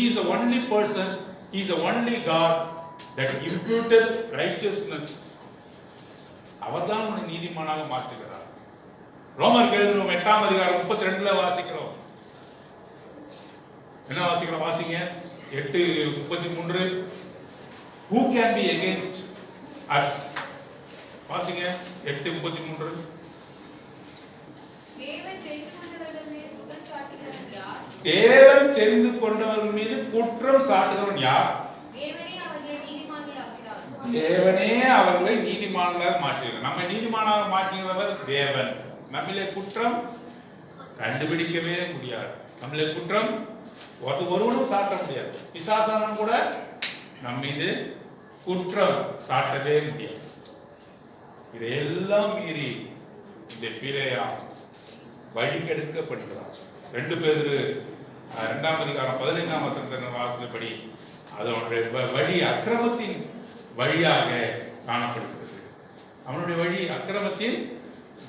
is the only person, he is the only God that imputed righteousness. அவர்தான் உன்னை நீதிமானாக மாற்றுகிறார். ரோமர் எழுதுறோம் 8ஆம் அதிகாரம் 32ல வாசிக்கிறோம். என்ன வாசிக்கிறோம்? வாசிங்க 8:33. Who can be against us? வாசிங்க 8:33. தேவன் தெரிந்து கொண்டவர்கள் மீது குற்றம் சாட்டுகிறவன் யார்? தேவனே அவர்களை நீதிமான்களாக மாற்றுகிறார். நம்மை நீதிமானாக மாற்றுகிறவர் தேவன். நம்மிலே குற்றம் கண்டுபிடிக்கவே முடியாது. நம்மிலே குற்றம் ஒருவனும் சாட்ட முடியாது. பிசாசானவன் கூட நம் மீது குற்றம் சாட்டவே முடியாது. இதையெல்லாம் மீறி இந்த பிலேயாம் வழிகெடுக்கப்படுகிறார். 2 பேதுரு 2ஆம் அதிகாரம் 15ஆம் வசனத்தின் வாசனைப்படி அதனுடைய வழி அக்கிரமத்தின் வழியாக காணப்படுகிறது. அவனுடைய வழி அக்கிரமத்தின்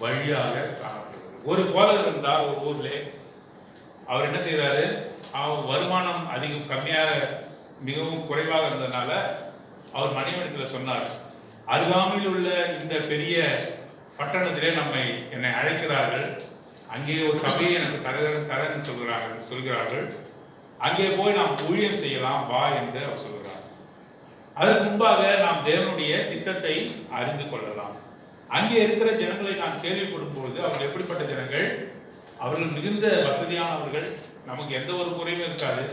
வழியாக காணப்படுகிறது. ஒரு போதகர் இருந்தார் ஒரு ஊர்ல. அவர் என்ன செய்தாரு, அவர் வருமானம் அதிகம் கம்மியாக மிகவும் குறைவாக இருந்ததுனால அவர் மனைவிடத்தில் சொன்னார், அருகாமையில் உள்ள இந்த பெரிய பட்டணத்திலே என்னை அழைக்கிறார்கள், அங்கே ஒரு சபையை எனக்கு தரன்னு சொல்கிறார்கள், அங்கே போய் நாம் ஊழியம் செய்யலாம் வா என்று அவர் சொல்கிறார். அதற்கு முன்பாக நாம் தேவனுடைய சித்தத்தை அறிந்து கொள்ளலாம். அங்கே இருக்கிற ஜனங்களை நான் கேள்விப்படும் பொழுது அவர்கள் எப்படிப்பட்ட ஜனங்கள், அவர்கள் மிகுந்த வசதியானவர்கள், நமக்கு எந்த ஒரு குறையும் இருக்காது.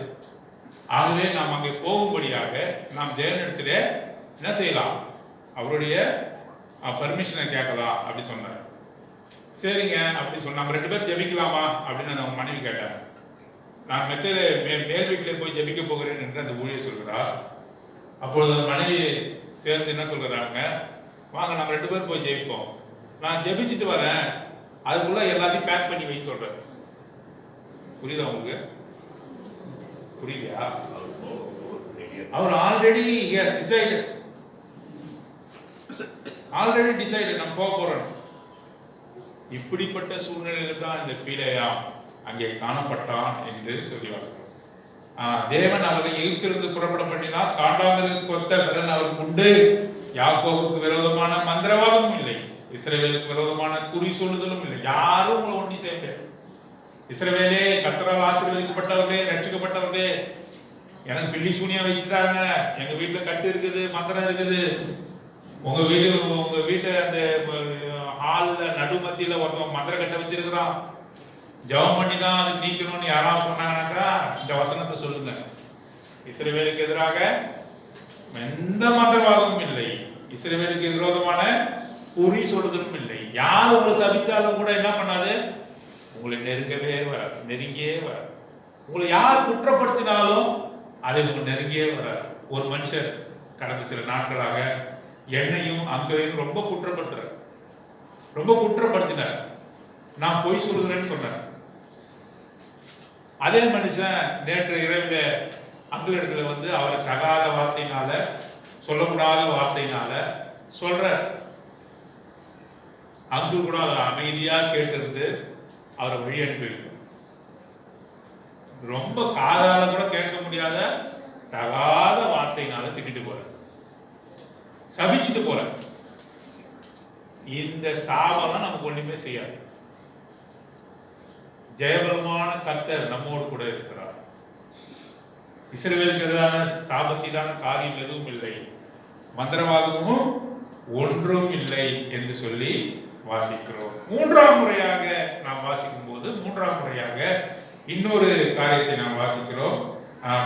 ஆகவே நாம் அங்கே போகும்படியாக நாம் தேவனிடத்திலே என்ன செய்யலாம், அவருடைய பர்மிஷனை கேட்கலாம் அப்படி சொன்னார். சரிங்க அப்படி சொன்ன, நம்ம 2 பேர் ஜெபிக்கலாமா அப்படின்னு அந்த மனைவி கேட்டாங்க. நான் மேல் வீட்டில் போய் ஜெபிக்க போகிறேன் என்று அந்த ஊழியர் சொல்கிறார். அப்பொழுது அந்த மனைவி சேர்ந்து என்ன சொல்கிறாங்க, வாங்க நம்ம 2 பேர் போய் ஜெபிப்போம், நான் ஜெபிச்சுட்டு வரேன், அதுக்குள்ள எல்லாத்தையும் பேக் பண்ணி வைக்க சொல்றேன். புரியுதா உங்களுக்கு? புரியலையா? அவர் ஆல்ரெடி டிசைடட் நம்ம போக போறோம். இப்படிப்பட்ட சூழ்நிலையில் தான் இந்த பிலேயாம் அங்கே காணப்பட்டான் என்று சொல்லி வாசிக்கிறோம். தேவன் அவரை எகிப்திலிருந்து புறப்பட பண்ணினார், காண்டாமிருகத்துக்கு ஒத்த பலன் அவருக்கு உண்டு. யாக்கோபுக்கு விரோதமான மந்திரவாதமும் இல்லை, இஸ்ரவேலுக்கு விரோதமான குறி சொல்லுதலும் இல்லை. யாரும் உங்களை ஒண்ணி செய்ய முடியாது. இஸ்ரவேலே, கர்த்தரால் ஆசீர்வதிக்கப்பட்டவர்களே, ரட்சிக்கப்பட்டவர்களே, எனக்கு பில்லி சூனியா வைக்கிறாங்க, எங்க வீட்டுல கட்டு இருக்குது, மந்திரம் இருக்குது, உங்க வீட்டு அந்த ஹால்ல நடு மத்தியில ஒருத்தவங்க மந்திர கட்ட வச்சிருக்கிறான், ஜெபம் பண்ணி தான் அதை நீக்கணும்னு யாராவது சொன்னாங்கன்னாக்கா இந்த வசனத்தை சொல்லுங்க. இஸ்ரவேலுக்கு எதிராக எந்த மந்திரவாதமும் இல்லை, இஸ்ரவேலுக்கு விரோதமான குறி சொல்லுதலும் இல்லை. யார் உங்களை சபிச்சாலும் கூட என்ன பண்ணாது, உங்களை நெருங்கவே வராது, நெருங்கியே வராது. உங்களை யார் குற்றப்படுத்தினாலும் அதை உங்களை நெருங்கியே வராது. ஒரு மனுஷர் கடந்த சில நாட்களாக என்னையும் அங்கேயும் ரொம்ப குற்றப்படுத்தினார். நான் பொய் சொல்லுகிறேன்னு சொன்னேன். அதே மனுஷன் நேற்று இரவுல அங்கிலிடத்துல வந்து அவரை தகாத வார்த்தையினால, சொல்லக்கூடாத வார்த்தையினால சொல்ற அங்கு கூட அவர் அமைதியா கேட்டிருந்து அவரை வழி அனுப்பியிருக்கு. ரொம்ப காதால கூட கேட்க முடியாத தகாத வார்த்தையினால திட்டிட்டு போற, சபிச்சுட்டு போற. இந்த சாபம் நமக்கு ஒண்ணுமே செய்யாது. ஜெயபலமான கர்த்தர் நம்மோடு கூட இருக்கிறார். இஸ்ரவேலுக்கு எதிரான சாபத்திலான காரியம் எதுவும் இல்லை, மந்திரவாதமும் ஒன்றும் இல்லை என்று சொல்லி வாசிக்கிறோம். 3ஆம் முறையாக நாம் வாசிக்கும் போது 3ஆம் முறையாக இன்னொரு காரியத்தை நாம் வாசிக்கிறோம்.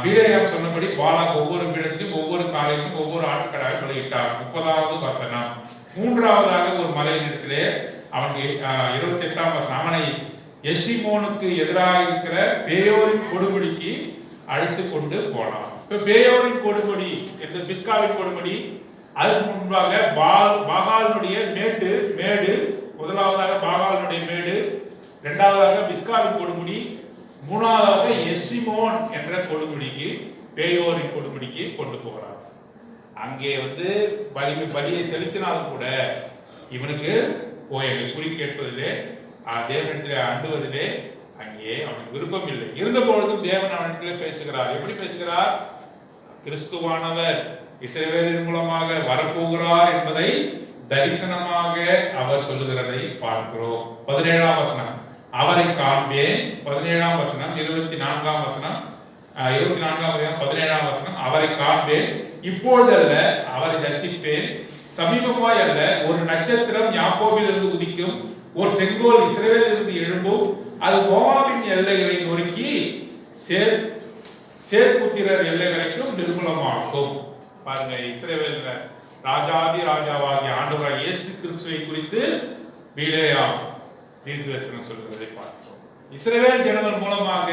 பிலேயாம் சொன்னபடி பாலாக் ஒவ்வொரு பீடத்திலும் ஒவ்வொரு காரியத்திலும் ஒவ்வொரு ஆட்களாக பலியிட்டார். 30வது வசனம். 3ஆவதாக ஒரு மலையிடத்திலே அவன் 28ஆம் வசனம், அவனை எஷிமோனுக்கு எதிராக இருக்கிற பேயோரின் கொடுமுடிக்கு அழைத்து கொண்டு போனான். இப்ப பேயோரின் கொடுமுடி என்று பிஸ்காவின் கொடுமுடி, அதுக்கு முன்பாக பாகாலுடைய மேடு, முதலாவதாக பாகாலுடைய மேடு, இரண்டாவதாக பிஸ்காவின் கொடுமுடி, மூணாவதாக எஷிமோன் என்ற கொடுமுடிக்கு, பேயோரின் கொடுமுடிக்கு கொண்டு போகிறார். அங்கே வந்து பலியை செலுத்தினாலும் கூட இவனுக்கு குறி கேட்பதிலே, தேவனிடத்திலே அண்டுவதிலே அங்கே அவனுக்கு விருப்பம் இல்லை. இருந்த பொழுதும் தேவன் அவனிடத்திலே பேசுகிறார். எப்படி பேசுகிறார்? கிறிஸ்துவானவர் இஸ்ரவேலின் மூலமாக வரப்போகிறார் என்பதை தரிசனமாக அவர் சொல்லுகிறதை பார்க்கிறோம். 17ஆம் வசனம், அவரை காண்பேன். 17ஆம் வசனம், 24ஆம் வசனம், 17ஆம் வசனம், அவரை காண்பேன், இப்பொழுதல்ல அவரை தரிசிப்பேன், சமீபமாய் அல்ல. ஒரு நட்சத்திரம் யாக்கோபில் இருந்து உதிக்கும், ஒரு செங்கோல் இஸ்ரவேலில் இருந்து எழும்பும், அது மோவாபின் எல்லைகளை நொறுக்கி சேர்ப்புத்திரர் எல்லை வரைக்கும் நிர்மூலமாக்கும். பாருங்க, இஸ்ரவேல் ராஜாதி ராஜாவாகிய ஆண்டவராகிய இயேசு கிறிஸ்துவை குறித்து பிலேயாம் தீர்க்கதரிசனம் சொல்கிறதை பார்க்கிறோம். இஸ்ரவேல் ஜனங்கள் மூலமாக,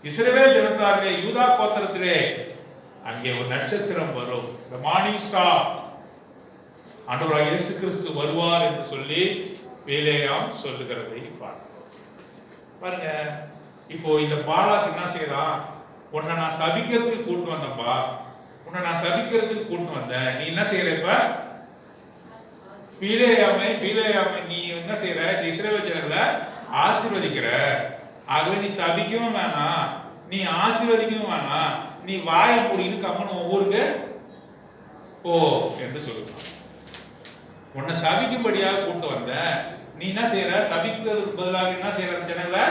இஸ்ரவேல் ஜனத்தாரிலே யூதா கோத்திரத்திலே அங்கே ஒரு நட்சத்திரம் வரும், the morning star, ஆண்டவராகிய இயேசு கிறிஸ்து வருவார் என்று சொல்லி பிலேயாம் சொல்லுகிறதை பார்க்கிறோம். பாருங்க, இப்போ இந்த பாலாக் என்ன செய்யறான்? உன்னை நான் சபிக்கிறதுக்கு கூட்டு வந்தப்பா, உன்னை நான் சபிக்கிறதுக்கு கூட்டு வந்தேன், நீ என்ன செய்யற? இப்ப பிலேயாமை நீ என்ன செய்யற? இஸ்ரவேல் ஜனங்களை ஆசீர்வதிக்கிற. ஆகவே நீ சபிக்கவும் வேணாம், நீ ஆசீர்வதிக்கவும் வேணாம், நீ வாய மூடின்னு கம்மன் ஒவ்வொருக்கு போ என்று சொல்லுவான். உன்னை சபிக்கும்படியாக கூட்டு வந்த, நீ என்ன செய்யற? சபிக்கிறதுக்கு பதிலாக என்ன செய்யற? ஜனங்களை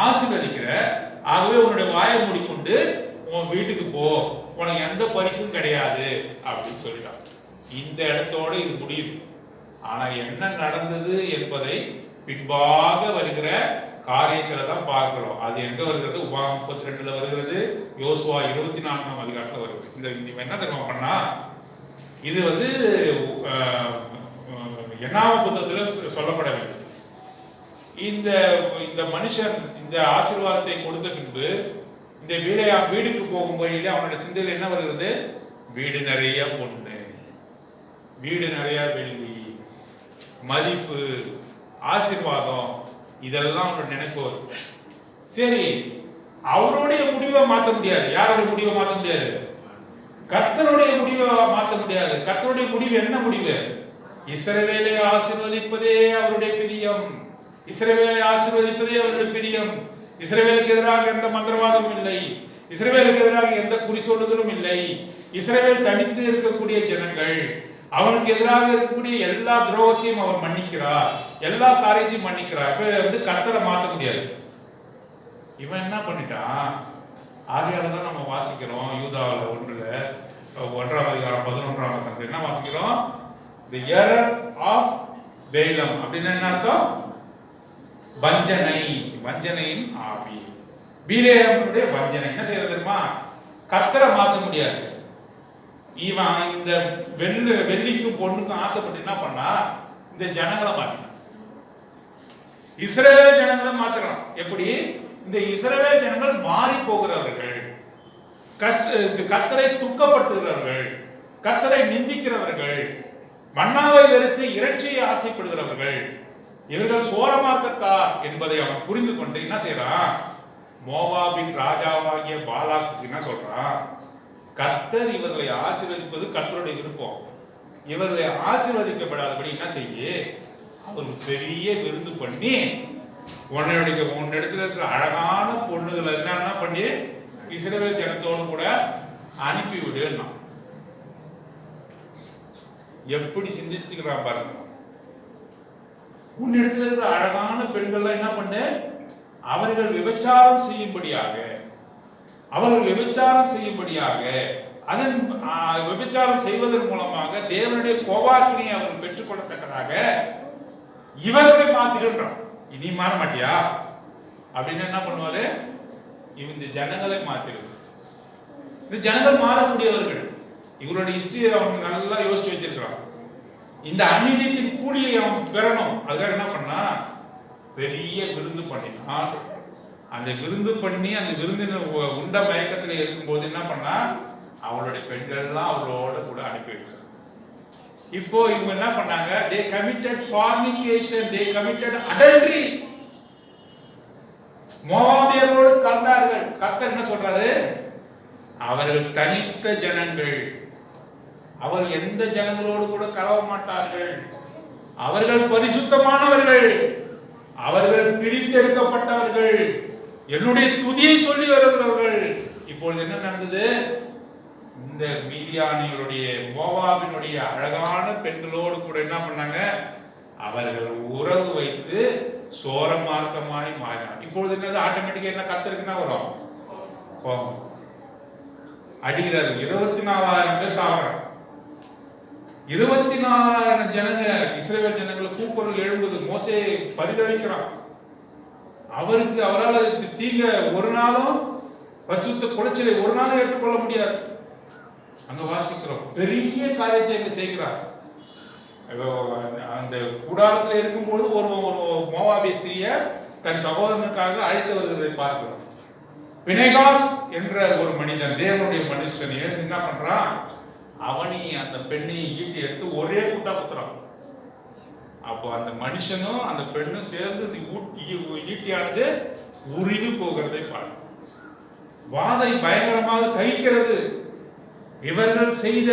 ஆசீர்வதிக்கிற. ஆகவே உன்னுடைய வாயை மூடிக்கொண்டு உன் வீட்டுக்கு போ, உனக்கு எந்த பரிசும் கிடையாது அப்படின்னு சொல்லிட்டான். இந்த இடத்தோட இது முடியுது. ஆனா என்ன நடந்தது என்பதை பின்பாக வருகிற காரியத்துல தான் பார்க்கிறோம். அது எங்க வருகிறது? உபாகமம் 32 வருகிறது, யோசுவா 24ஆம் அதிகாரத்துல வருகிறது. இந்த என்ன தெரியுமா பண்ணா? இது என்னாம புத்தகத்தில் சொல்லப்படவில்லை. இந்த மனுஷன் இந்த ஆசீர்வாதத்தை கொடுத்த பின்பு இந்த வீடுக்கு போகும் வழியில அவனுடைய சிந்தையில் என்ன வருகிறது? வீடு நிறைய பொண்ணு, வீடு நிறைய வெள்ளி, மதிப்பு, ஆசீர்வாதம், இதெல்லாம் அவனுடைய நினைப்பு வரும். சரி, அவருடைய முடிவை மாற்ற முடியாது. யாருடைய முடிவை மாற்ற முடியாது? கர்த்தருடைய முடிவை மாற்ற முடியாது. கர்த்தருடைய முடிவு என்ன முடிவு? இஸ்ரவேலை ஆசீர்வதிப்பதே அவருடைய பிரியம். இஸ்ரவேலை ஆசீர்வதிப்பதே அவருடைய பிரியம். இஸ்ரவேலுக்கு எதிராக எந்த மந்திரவாதமும் இல்லை, இஸ்ரவேலுக்கு எதிராக எந்த குறி சொல்லுதலும் இல்லை. இஸ்ரவேல் தனித்து இருக்கக்கூடிய ஜனங்கள், அவனுக்கு எதிராக இருக்கக்கூடிய எல்லா துரோகத்தையும் அவர் மன்னிக்கிறார், எல்லா காரியத்தையும் மன்னிக்கிறார். இப்ப கர்த்தரை மாற்ற முடியாது. இவன் என்ன பண்ணிட்டான்? ஆதியாகதான் நம்ம வாசிக்கிறோம், யூதாவில் 1ஆம் அதிகாரம் 11ஆம் வசனத்தில் என்ன வாசிக்கிறோம்? The error of Balaam அப்படின்னா என்ன அர்த்தம்? வஞ்சனையின் ஆவி. பிலேயாமுடைய வஞ்சனை என்ன செய்யறது தெரியுமா? கர்த்தரை மாற்ற முடியாது. இவன் இந்த வெள்ளிக்கும் பொண்ணுக்கும் ஆசைப்பட்டு என்ன பண்ணா? இந்த ஜனங்களை மாற்றினான். இஸ்ரவேல் ஜனங்களை மாற்றலாம். எப்படி? இந்த இஸ்ரவேல் ஜனங்கள் மாறி போகிறவர்கள், கர்த்தரை துக்கப்படுத்துகிறவர்கள், கர்த்தரை நிந்திக்கிறவர்கள், மன்னாவை வெறுத்து இறைச்சியை ஆசைப்படுகிறவர்கள், இவர்கள் சோரமார்க்கத்தார் என்பதை அவன் புரிந்து கொண்டு என்ன செய்யறான்? மோவாபின் ராஜாவாகிய பாலாக்கு என்ன சொல்றான்? கர்த்தர் இவர்களை ஆசீர்வதிப்பது கர்த்தருடைய விருப்பம், இவர்களை ஆசீர்வதிக்கப்படாதபடி என்ன செய்ய? அவர் பெரிய விருந்து பண்ணி உன்னிடத்துல இருக்கிற அழகான பொண்ணுகளை என்ன பண்ணி இஸ்ரவேல் ஜனத்தோடு கூட அனுப்பிவிடு. எப்படி சிந்திச்சுக்கிறான் பாருங்க. உன்னிடத்துல இருக்கிற அழகான பெண்கள் என்ன பண்ணு? அவர்கள் விபச்சாரம் செய்யும்படியாக அதன் விபச்சாரம் செய்வதன் மூலமாக தேவனுடைய கோபாக்கினை அவர்கள் பெற்றுக்கொள்ளத்தக்கதாக இவர்களை மாத்திடுறான். இனி மாற மாட்டியா அப்படின்னு என்ன பண்ணுவாரு? இந்த ஜனங்களை மாத்திடுது. இந்த ஜனங்கள் மாறக்கூடியவர்கள். இவருடைய ஹிஸ்டரியை அவன் நல்லா யோசிச்சு வச்சிருக்கிறான். இந்த அநீதியின் கூலியை அவன் பெறணும். அதுக்காக என்ன பண்ணா? பெரிய விருந்து பண்ணினான். அந்த விருந்து பண்ணி அந்த விருந்தின உண்ட மயக்கத்துல இருக்கும்போது என்ன பண்ணா? அவளுடைய பெண்கள் எல்லாம் அவளோட கூட அனுப்பி வச்சான். இப்போ இவங்க என்ன பண்ணாங்க? they committed fornication, they committed adultery. மோவாபியரோடு கலந்தார்கள். கர்த்தர் என்ன சொல்றாரு? அவர்கள் தனித்த ஜனங்கள், அவர்கள் எந்த ஜனங்களோடு கூட கலவ மாட்டார்கள், அவர்கள் பரிசுத்தமானவர்கள், அவர்கள் பிரித்தெடுக்கப்பட்டவர்கள், என்னுடைய துதியை சொல்லி வருகிறவர்கள். இப்பொழுது என்ன நடந்தது? இந்த மீதியானியருடைய மோவாபினுடைய அழகான பெண்களோடு கூட என்ன பண்ணாங்க? அவர்கள் உறவு வைத்து சோரமார்க்கமாய் மாறினார். இப்பொழுது என்னது? ஆட்டோமேட்டிக்கா என்ன கர்த்தருக்கு என்ன வரும்? கோபம். அடிக்கிறார். 24,000 பேர் சாகுறாங்க. 24,000 ஜனங்க இஸ்ரவேல் ஜனங்களை கூக்குரல் எழும்புது. மோசே பரிதவிக்கிறான். அவரால் தீங்க ஒரு நாளும் பரிசுத்த குலைச்சலை ஒரு நாளும் ஏற்றுக்கொள்ள முடியாது. அங்க வாசிக்கிறோம், பெரிய காரியத்தை அங்க செய்கிறார். அந்த கூடாரத்தில் இருக்கும்போது ஒரு மோவாபிய ஸ்திரிய தன் சகோதரனுக்காக அழைத்து வருவதை பார்க்கிறோம். பினேகாஸ் என்ற ஒரு மனிதன், தேவனுடைய மனுஷன் எழுந்து என்ன பண்றான், அவனி அந்த பெண்ணை ஈட்டி எடுத்து ஒரே குட்டா குத்துறான். அப்போ அந்த மனுஷனும் அந்த பெண்ணும் சேர்ந்து ஈட்டியானது உருவி போகிறதை பாருங்க. வாதை பயங்கரமாக தைக்கிறது. இவர்கள் செய்த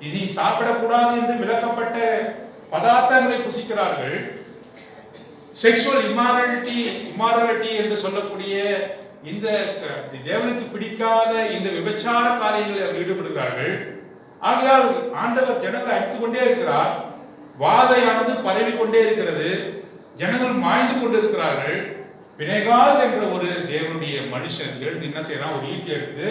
இனி சாப்பிடக்கூடாது என்று விளக்கப்பட்ட பதார்த்தங்களை புசிக்கிறார்கள். செக்ஷுவல் இம்மாரலிட்டி என்று சொல்லக்கூடிய இந்த தேவனுக்கு பிடிக்காத இந்த விபச்சார காரியங்களில் ஈடுபடுகிறார்கள். ஆகையால் ஆண்டவர் ஜனங்களை அடித்துக் கொண்டே இருக்கிறார். வாதையானது பரவி கொண்டே இருக்கிறது. ஜனங்கள் மாய்ந்து கொண்டிருக்கிறார்கள். பினேகாஸ் என்ற ஒரு தேவனுடைய மனுஷன் எழுந்து என்ன செய்யறான், ஒரு ஈட்டி எடுத்து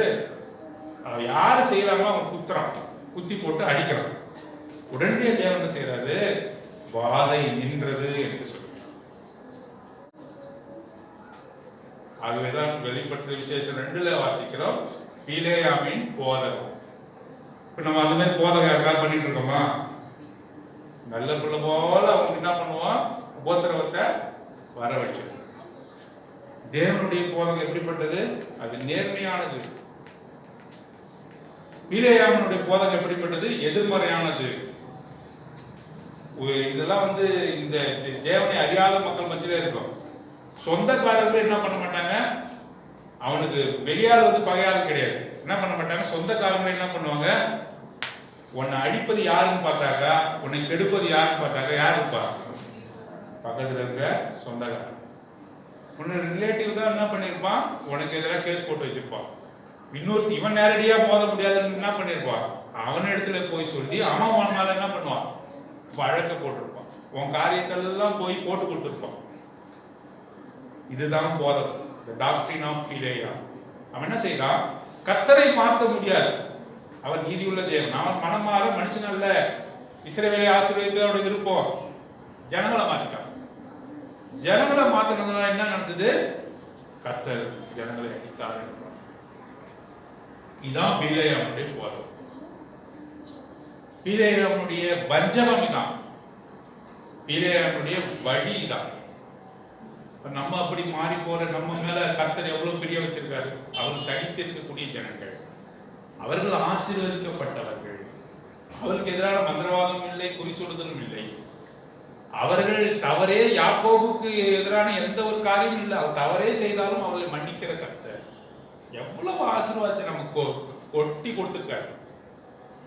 யாரு செய்யறாங்களோ அவன் குத்துறான், குத்தி போட்டு அடிக்கிறான். உடனே தேவன் என்ன செய்யறாரு, வாதை நின்றது என்று சொல்றார். ஆகவேதான் வெளிப்பட்ட விசேஷம் 2ல வாசிக்கிறோம், பிலேயாமின் போதகம். இப்ப நம்ம அந்த மாதிரி போதகம் யாருக்காவது பண்ணிட்டு இருக்கோமா? நல்ல பிள்ளை போல அவங்க என்ன பண்ணுவோம், உபத்திரவத்தை வர வச்சு. தேவனுடைய போதகம் எப்படிப்பட்டது? அது நேர்மையானது. பிலேயாமினுடைய போதகம் எப்படிப்பட்டது? எதிர்மறையானது. இதெல்லாம் இந்த தேவனை அறியாத மக்கள் மத்தியிலே இருக்கும். சொந்தக்காரர்கள் என்ன பண்ண மாட்டாங்க, அவனுக்கு வெளியால் பகையால் கிடையாது, என்ன பண்ண மாட்டாங்க, சொந்தக்காரங்க என்ன பண்ணுவாங்க, உன்னை அடிப்பது யாருன்னு பார்த்தாக்கா, உன்னை கெடுப்பது யாருன்னு பார்த்தாக்கா, யாருப்பா? பக்கத்தில் இருக்கிற சொந்தக்காரன். உன்னை ரிலேட்டிவ் தான் என்ன பண்ணிருப்பான், உனக்கு எதிராக கேஸ் போட்டு வச்சிருப்பான். இன்னொரு இவன் நேரடியா மோத முடியாதுன்னு என்ன பண்ணிருப்பான், அவன் இடத்துல போய் சொல்லி அவன் உன் மேல என்ன பண்ணுவான், வழக்க போட்டிருப்பான். உன் காரியத்தெல்லாம் போய் போட்டு கொடுத்துருப்பான். இதுதான் போதம், டாக்டரின் ஆஃப் பிலேயா. அவன் என்ன செய்யறான், கர்த்தரை மாற்ற முடியாது, அவன் நீதியுள்ள தேவன், அவன் மனமாற மனுஷன் அல்ல. இஸ்ரவேலை ஆசீர்வதிப்பதோட விருப்பம் ஜனங்களை மாற்றிட்டான். ஜனங்களை மாற்றினதுனால என்ன நடந்தது, கர்த்தர் ஜனங்களை அடித்தார். இதான் பிலேயாமுடைய போதம். பிலேயாமுடைய வஞ்சகம் இதான், பிலேயாமுடைய வழி இதான். நம்ம அப்படி மாறி போற, நம்ம மேல கர்த்தர் எவ்வளவு பிரிய வச்சிருக்காரு. அவர் தனித்து இருக்கக்கூடிய ஜனங்கள், அவர்கள் ஆசீர்வதிக்கப்பட்டவர்கள். அவருக்கு எதிரான மந்திரவாதம் இல்லை, குறி சொல்லுதலும் இல்லை. அவர்கள் தவறே, யாக்கோபுக்கு எதிரான எந்த ஒரு காரியமும் இல்லை. அவர் தவறே செய்தாலும் அவர்களை மன்னிக்கிற கர்த்தர் எவ்வளவு ஆசீர்வாதத்தை நமக்கு கொட்டி கொடுத்திருக்காரு.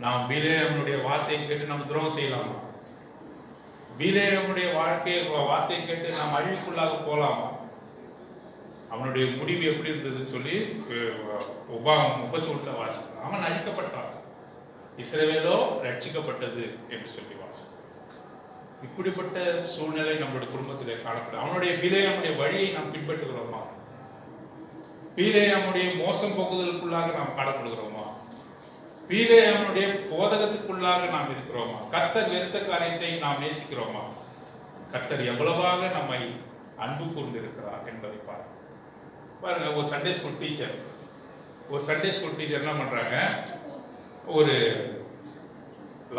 நாம் பிலேயாமுடைய வார்த்தையை கேட்டு நம்ம துரோகம் செய்யலாமா? பிலேயாமுடைய வார்த்தையை கேட்டு நாம் அழிவுக்குள்ளாக போலாமா? அவனுடைய முடிவு எப்படி இருந்ததுன்னு சொல்லி உபாகம் 31 வாசிக்கலாம். அவன் அழிக்கப்பட்டான், இஸ்ரவேலோ ரட்சிக்கப்பட்டது என்று சொல்லி வாசிக்கலாம். இப்படிப்பட்ட சூழ்நிலை நம்மளுடைய குடும்பத்திலே காணப்படும். அவனுடைய பிலேயாமுடைய வழியை நாம் பின்பற்றுகிறோமா? பிலேயாமுடைய மோசம் போக்குதலுக்குள்ளாக நாம் காணப்படுகிறோமா? பிலேயாமுடைய போதகத்துக்குள்ளாக நாம் இருக்கிறோமா? கர்த்தர் வெறுத்த காரியத்தை நாம் நேசிக்கிறோமா? கர்த்தர் எவ்வளவாக நம்மை அன்பு கூர்ந்திருக்கிறார் என்பதை பாருங்க. ஒரு சண்டே ஸ்கூல் டீச்சர் என்ன பண்றாங்க, ஒரு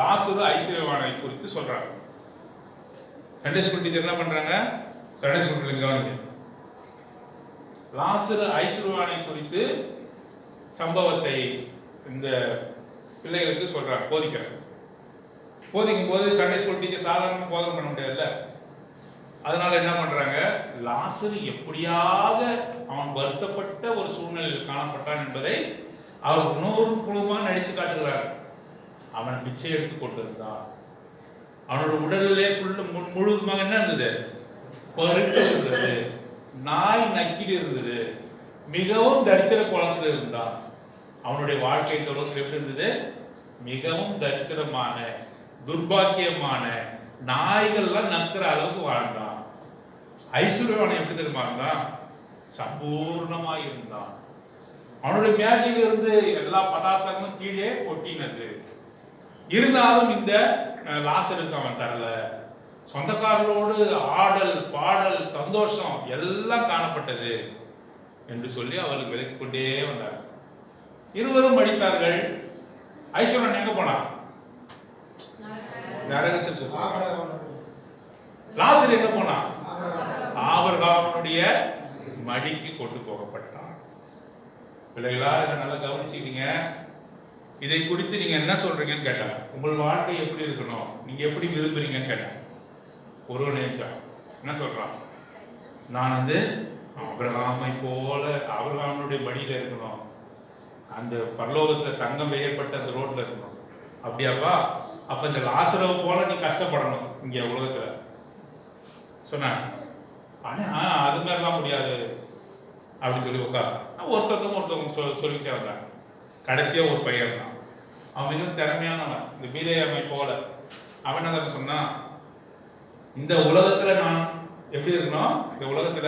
லாசரு ஐஸ்வர்யவானை குறித்து சொல்றாங்க. சண்டே ஸ்கூல் டீச்சர் என்ன பண்றாங்க, சண்டே ஸ்கூல் கவனிங்க, லாசரு ஐஸ்வர்யவானை குறித்து சம்பவத்தை இந்த பிள்ளைகளுக்கு சொல்றாங்க, போதிக்கிறாங்க. போதிக்கும் போது சண்டே ஸ்கூல் டீச்சர் சாதாரணமாக போதனை பண்ண முடியாதுல்ல. அதனால என்ன பண்றாங்க, லாசரு எப்படியாக அவன் வருத்தப்பட்ட ஒரு சூழ்நிலையில் காணப்பட்டான் என்பதை அவர் இன்னொரு குழுமாக நடித்து காட்டுகிறார். அவன் பிச்சை எடுத்து கொண்டிருந்தான். அவனோட உடலிலே முழுவதுமாக என்ன இருந்தது, பருட்டு இருந்தது, நாய் நக்கிட்டு இருந்தது, மிகவும் தரித்திர கோலத்தில் இருந்தான். அவனுடைய வாழ்க்கை தொடர்ந்து எப்படி இருந்தது, மிகவும் தரித்திரமான துர்பாக்கியமான, நாய்கள்லாம் நக்கிற அளவுக்கு வாழ்ந்தான். ஐஸ்வர்யவான் எப்படி தெரியுமா இருந்தான், சம்பூர்ணமாக இருந்தான். அவனுடைய மேஜையில் இருந்து எல்லா பதார்த்தங்களும் கீழே கொட்டினது. இருந்தாலும் இந்த லாசருக்கு அவன் தரல. சொந்தக்காரர்களோடு ஆடல் பாடல் சந்தோஷம் எல்லாம் காணப்பட்டது என்று சொல்லி அவர்களுக்கு விலக்கிக் கொண்டே வந்தார். இருவரும் படித்தார்கள். ஐஸ்வர்யன் எங்க போனான், நரகத்துக்கு. லாசர் எங்க போனான், ஆபிரகாமுடைய மடிக்கு கொண்டு போகப்பட்டான். பிள்ளைகளா இதை நல்லா கவனிச்சுக்கிட்டீங்க. இதை குறித்து நீங்க என்ன சொல்றீங்கன்னு கேட்டாங்க. உங்கள் வாழ்க்கை எப்படி இருக்கணும், நீங்க எப்படி விரும்புறீங்கன்னு கேட்டாங்க. ஒருவன் நினைச்சா என்ன சொல்றான், நான் வந்து ஆபிரகாமை போல ஆபிரகாமுடைய மடியில இருக்கணும், அந்த பரலோகத்துல தங்கம் வேயப்பட்ட அந்த ரோட்ல இருக்கணும். அப்படியாப்பா, அப்ப இந்த லாசருவை போல நீ கஷ்டப்படணும் இங்க உலகத்துல சொன்னாங்க. ஆனா அது மாதிரிலாம் முடியாது அப்படின்னு சொல்லி உட்கார். ஒருத்தவங்க சொல்லிட்டே வந்தாங்க. கடைசியா ஒரு பையன் தான், அவன் மிகவும் திறமையானவன், இந்த பீலேயாமை போல. அவன் என்ன சொன்னா, இந்த உலகத்துல நான் எப்படி இருக்கணும், இந்த உலகத்துல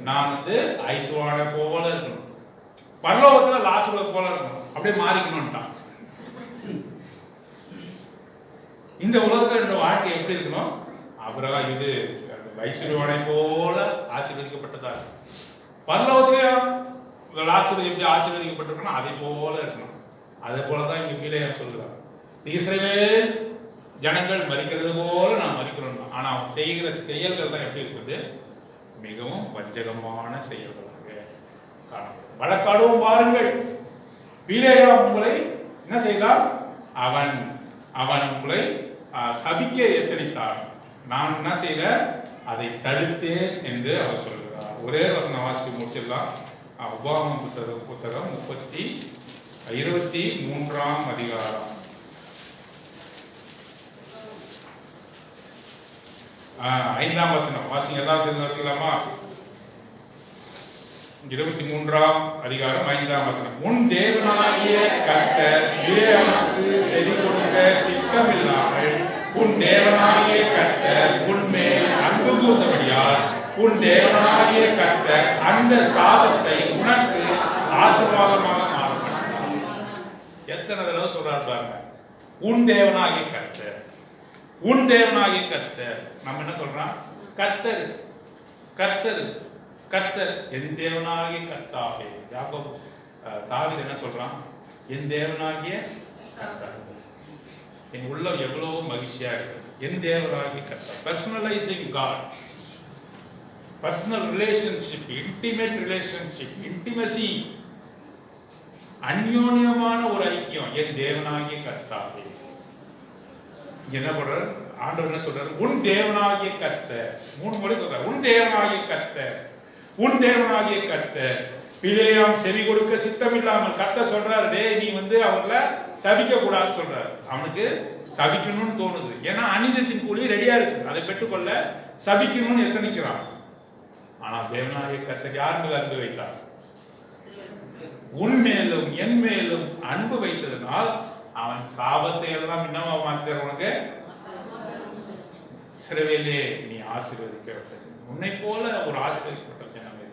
நான் வந்து ஐஸ்வான போல இருக்கணும், பரலோகத்துல லாசருவை போல இருக்கணும், அப்படியே மாறிக்கணும்ட்டான். இந்த உலகத்துல என்னோட வாழ்க்கை எப்படி இருக்கணும், அப்புறம் இது ஐஸ்வர்யவானை போல ஆசீர்வதிக்கப்பட்டதா, பரலோகத்திலேயும் லாசரு எப்படி ஆசீர்வதிக்கப்பட்டிருக்கணும் அதே போல இருக்கணும். அதே போலதான் இங்க பீலேயாம் சொல்லுவார், இஸ்ரவேல் ஜனங்கள் மரிக்கிறது போல நான் மரிக்கிறோம். ஆனா அவன் செய்கிற செயல்கள் தான் எப்படி இருக்குது, மிகவும் வஞ்சகமான செயல்களாக காணப்படும். வழக்காடுவோம் பாருங்கள், பீலேயாம் உங்களை என்ன செய்தான், அவன் உங்களை சபிக்க எத்தனித்தான், நான் என்ன செய்த அதை தடுத்தேன் என்று அவர் சொல்கிறார். ஒரே வசனம் வாசித்து முடிச்சிடலாம். உபாகமம் புத்தகம் 23ஆம் அதிகாரம் 5ஆம் வசனம் வாசிங்க. எல்லாம் சேர்ந்து வாசிக்கலாமா? 23ஆம் அதிகாரம் 5ஆம் வசனம். உன் தேவனாகிய கர்த்தர் பிலேயாமுக்கு செவி கொடுக்க சித்தமில்லாமல் உன் தேவனாகிய கர்த்தர் உன்மேல் அன்பு கூர்ந்தபடியால் உன் தேவனாகிய கர்த்தர் அந்த சாபத்தை உனக்கு ஆசீர்வாதமாக மாறும். எத்தனை தடவை சொல்றாரு பாருங்க, உன் தேவனாகிய கர்த்தர், உன் தேவனாகிய கர்த்தர். நம்ம என்ன சொல்றோம், கர்த்தர் கர்த்தர் கர்த்தர், என் தேவனாகிய கர்த்தாவே. யாக்கோபு தாவீது என்ன சொல்றான், என் தேவனாகிய கர்த்தர். என் உள்ளம் எவ்வளவு மகிழ்ச்சியா இருக்கு, என் தேவனாகிய கர்த்தர். Personalising God, personal relationship, intimate relationship, intimacy, அந்யோன்யமான ஒரு ஐக்கியம், என் தேவனாகிய கர்த்தாவே. என்ன பண்றாரு ஆண்டவர், என்ன சொல்றாரு, உன் தேவனாகிய கர்த்தர். 3 முறை சொல்றாரு, உன் தேவனாகிய கர்த்தர், உன் தேவனாகிய கர்த்தர். பிலேயாம் செவி கொடுக்க சித்தமில்லாமல் கர்த்தர் சொல்றாரு, டேய் நீ வந்து அவங்கள சபிக்க கூடாதுன்னு சொல்றாரு. அவனுக்கு சபிக்கணும்னு தோணுது, ஏன்னா அநீதத்தின் கூலி ரெடியா இருக்கு, அதை பெற்றுக்கொள்ள சபிக்கணும்னு எத்தனிக்கிறான். ஆனா தேவனாகிய கர்த்தர் யார் மேல் அன்பு வைத்தார், உன் மேலும் என் மேலும் அன்பு வைத்ததனால் அவன் சாபத்தை எல்லாம் என்னவா மாற்றுறவனுக்கு, இஸ்ரவேலே நீ ஆசீர்வதிக்கப்பட்டது, உன்னை போல ஒரு ஆசீர்வதிக்கப்பட்ட ஜனமே.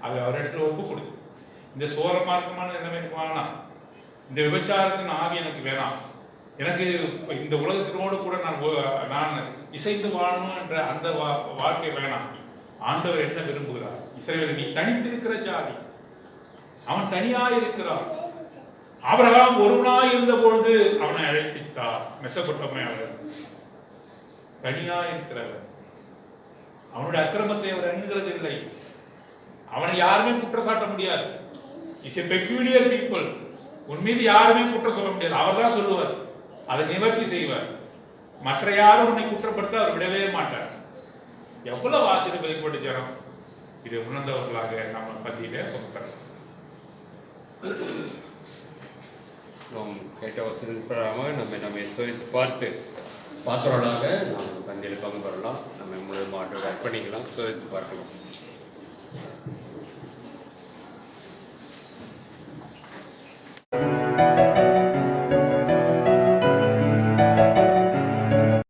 அது அவரிடத்துல ஒப்பு கொடுத்து, இந்த சோரமார்க்கமான நிலைமை எனக்கு வேணாம், இந்த விபச்சாரத்தின் ஆவி எனக்கு வேணாம், எனக்கு இந்த உலகத்தினோடு கூட நான் இசைந்து வாழணும் என்ற அந்த வாழ்க்கை வேணாம். ஆண்டவர் என்ன விரும்புகிறார், இஸ்ரவேல் நீ தனித்திருக்கிற ஜாதி, அவன் தனியாய் இருக்கிறான். ஆபிரகாம் ஒருவனாய் இருந்த பொழுது அவனை அழைப்பித்தார், மெசொப்பொத்தாமியாவில் தனியாய் இருக்கிறவர். அவனுடைய அக்கிரமத்தை அவர் எண்ணுகிறது இல்லை, அவனை யாருமே குற்றம் சாட்ட முடியாது. இஸ் எ பெக்யூலியர் பீப்புள், உன் மீது யாருமே குற்றம் சொல்ல முடியாது, அவர் தான் சொல்லுவார், அதை நிவர்த்தி செய்வார். மற்ற யாரும் உன்னை குற்றப்படுத்த அவர் விடவே மாட்டார். எவ்வளவு ஆசீர்வதிக்கப்பட்ட ஜனம், இதை உணர்ந்தவர்களாக நம்ம பத்தியிலே கொடுக்கிறோம். நாம் கேட்ட வசனமாக நம்ம சோதித்து பார்த்து பார்த்தவர்களாக நாம் பந்தியில் பங்கு பெறலாம், நம்ம முழு மாற்றோடு அர்ப்பணிக்கலாம், சோதித்து பார்க்கலாம்.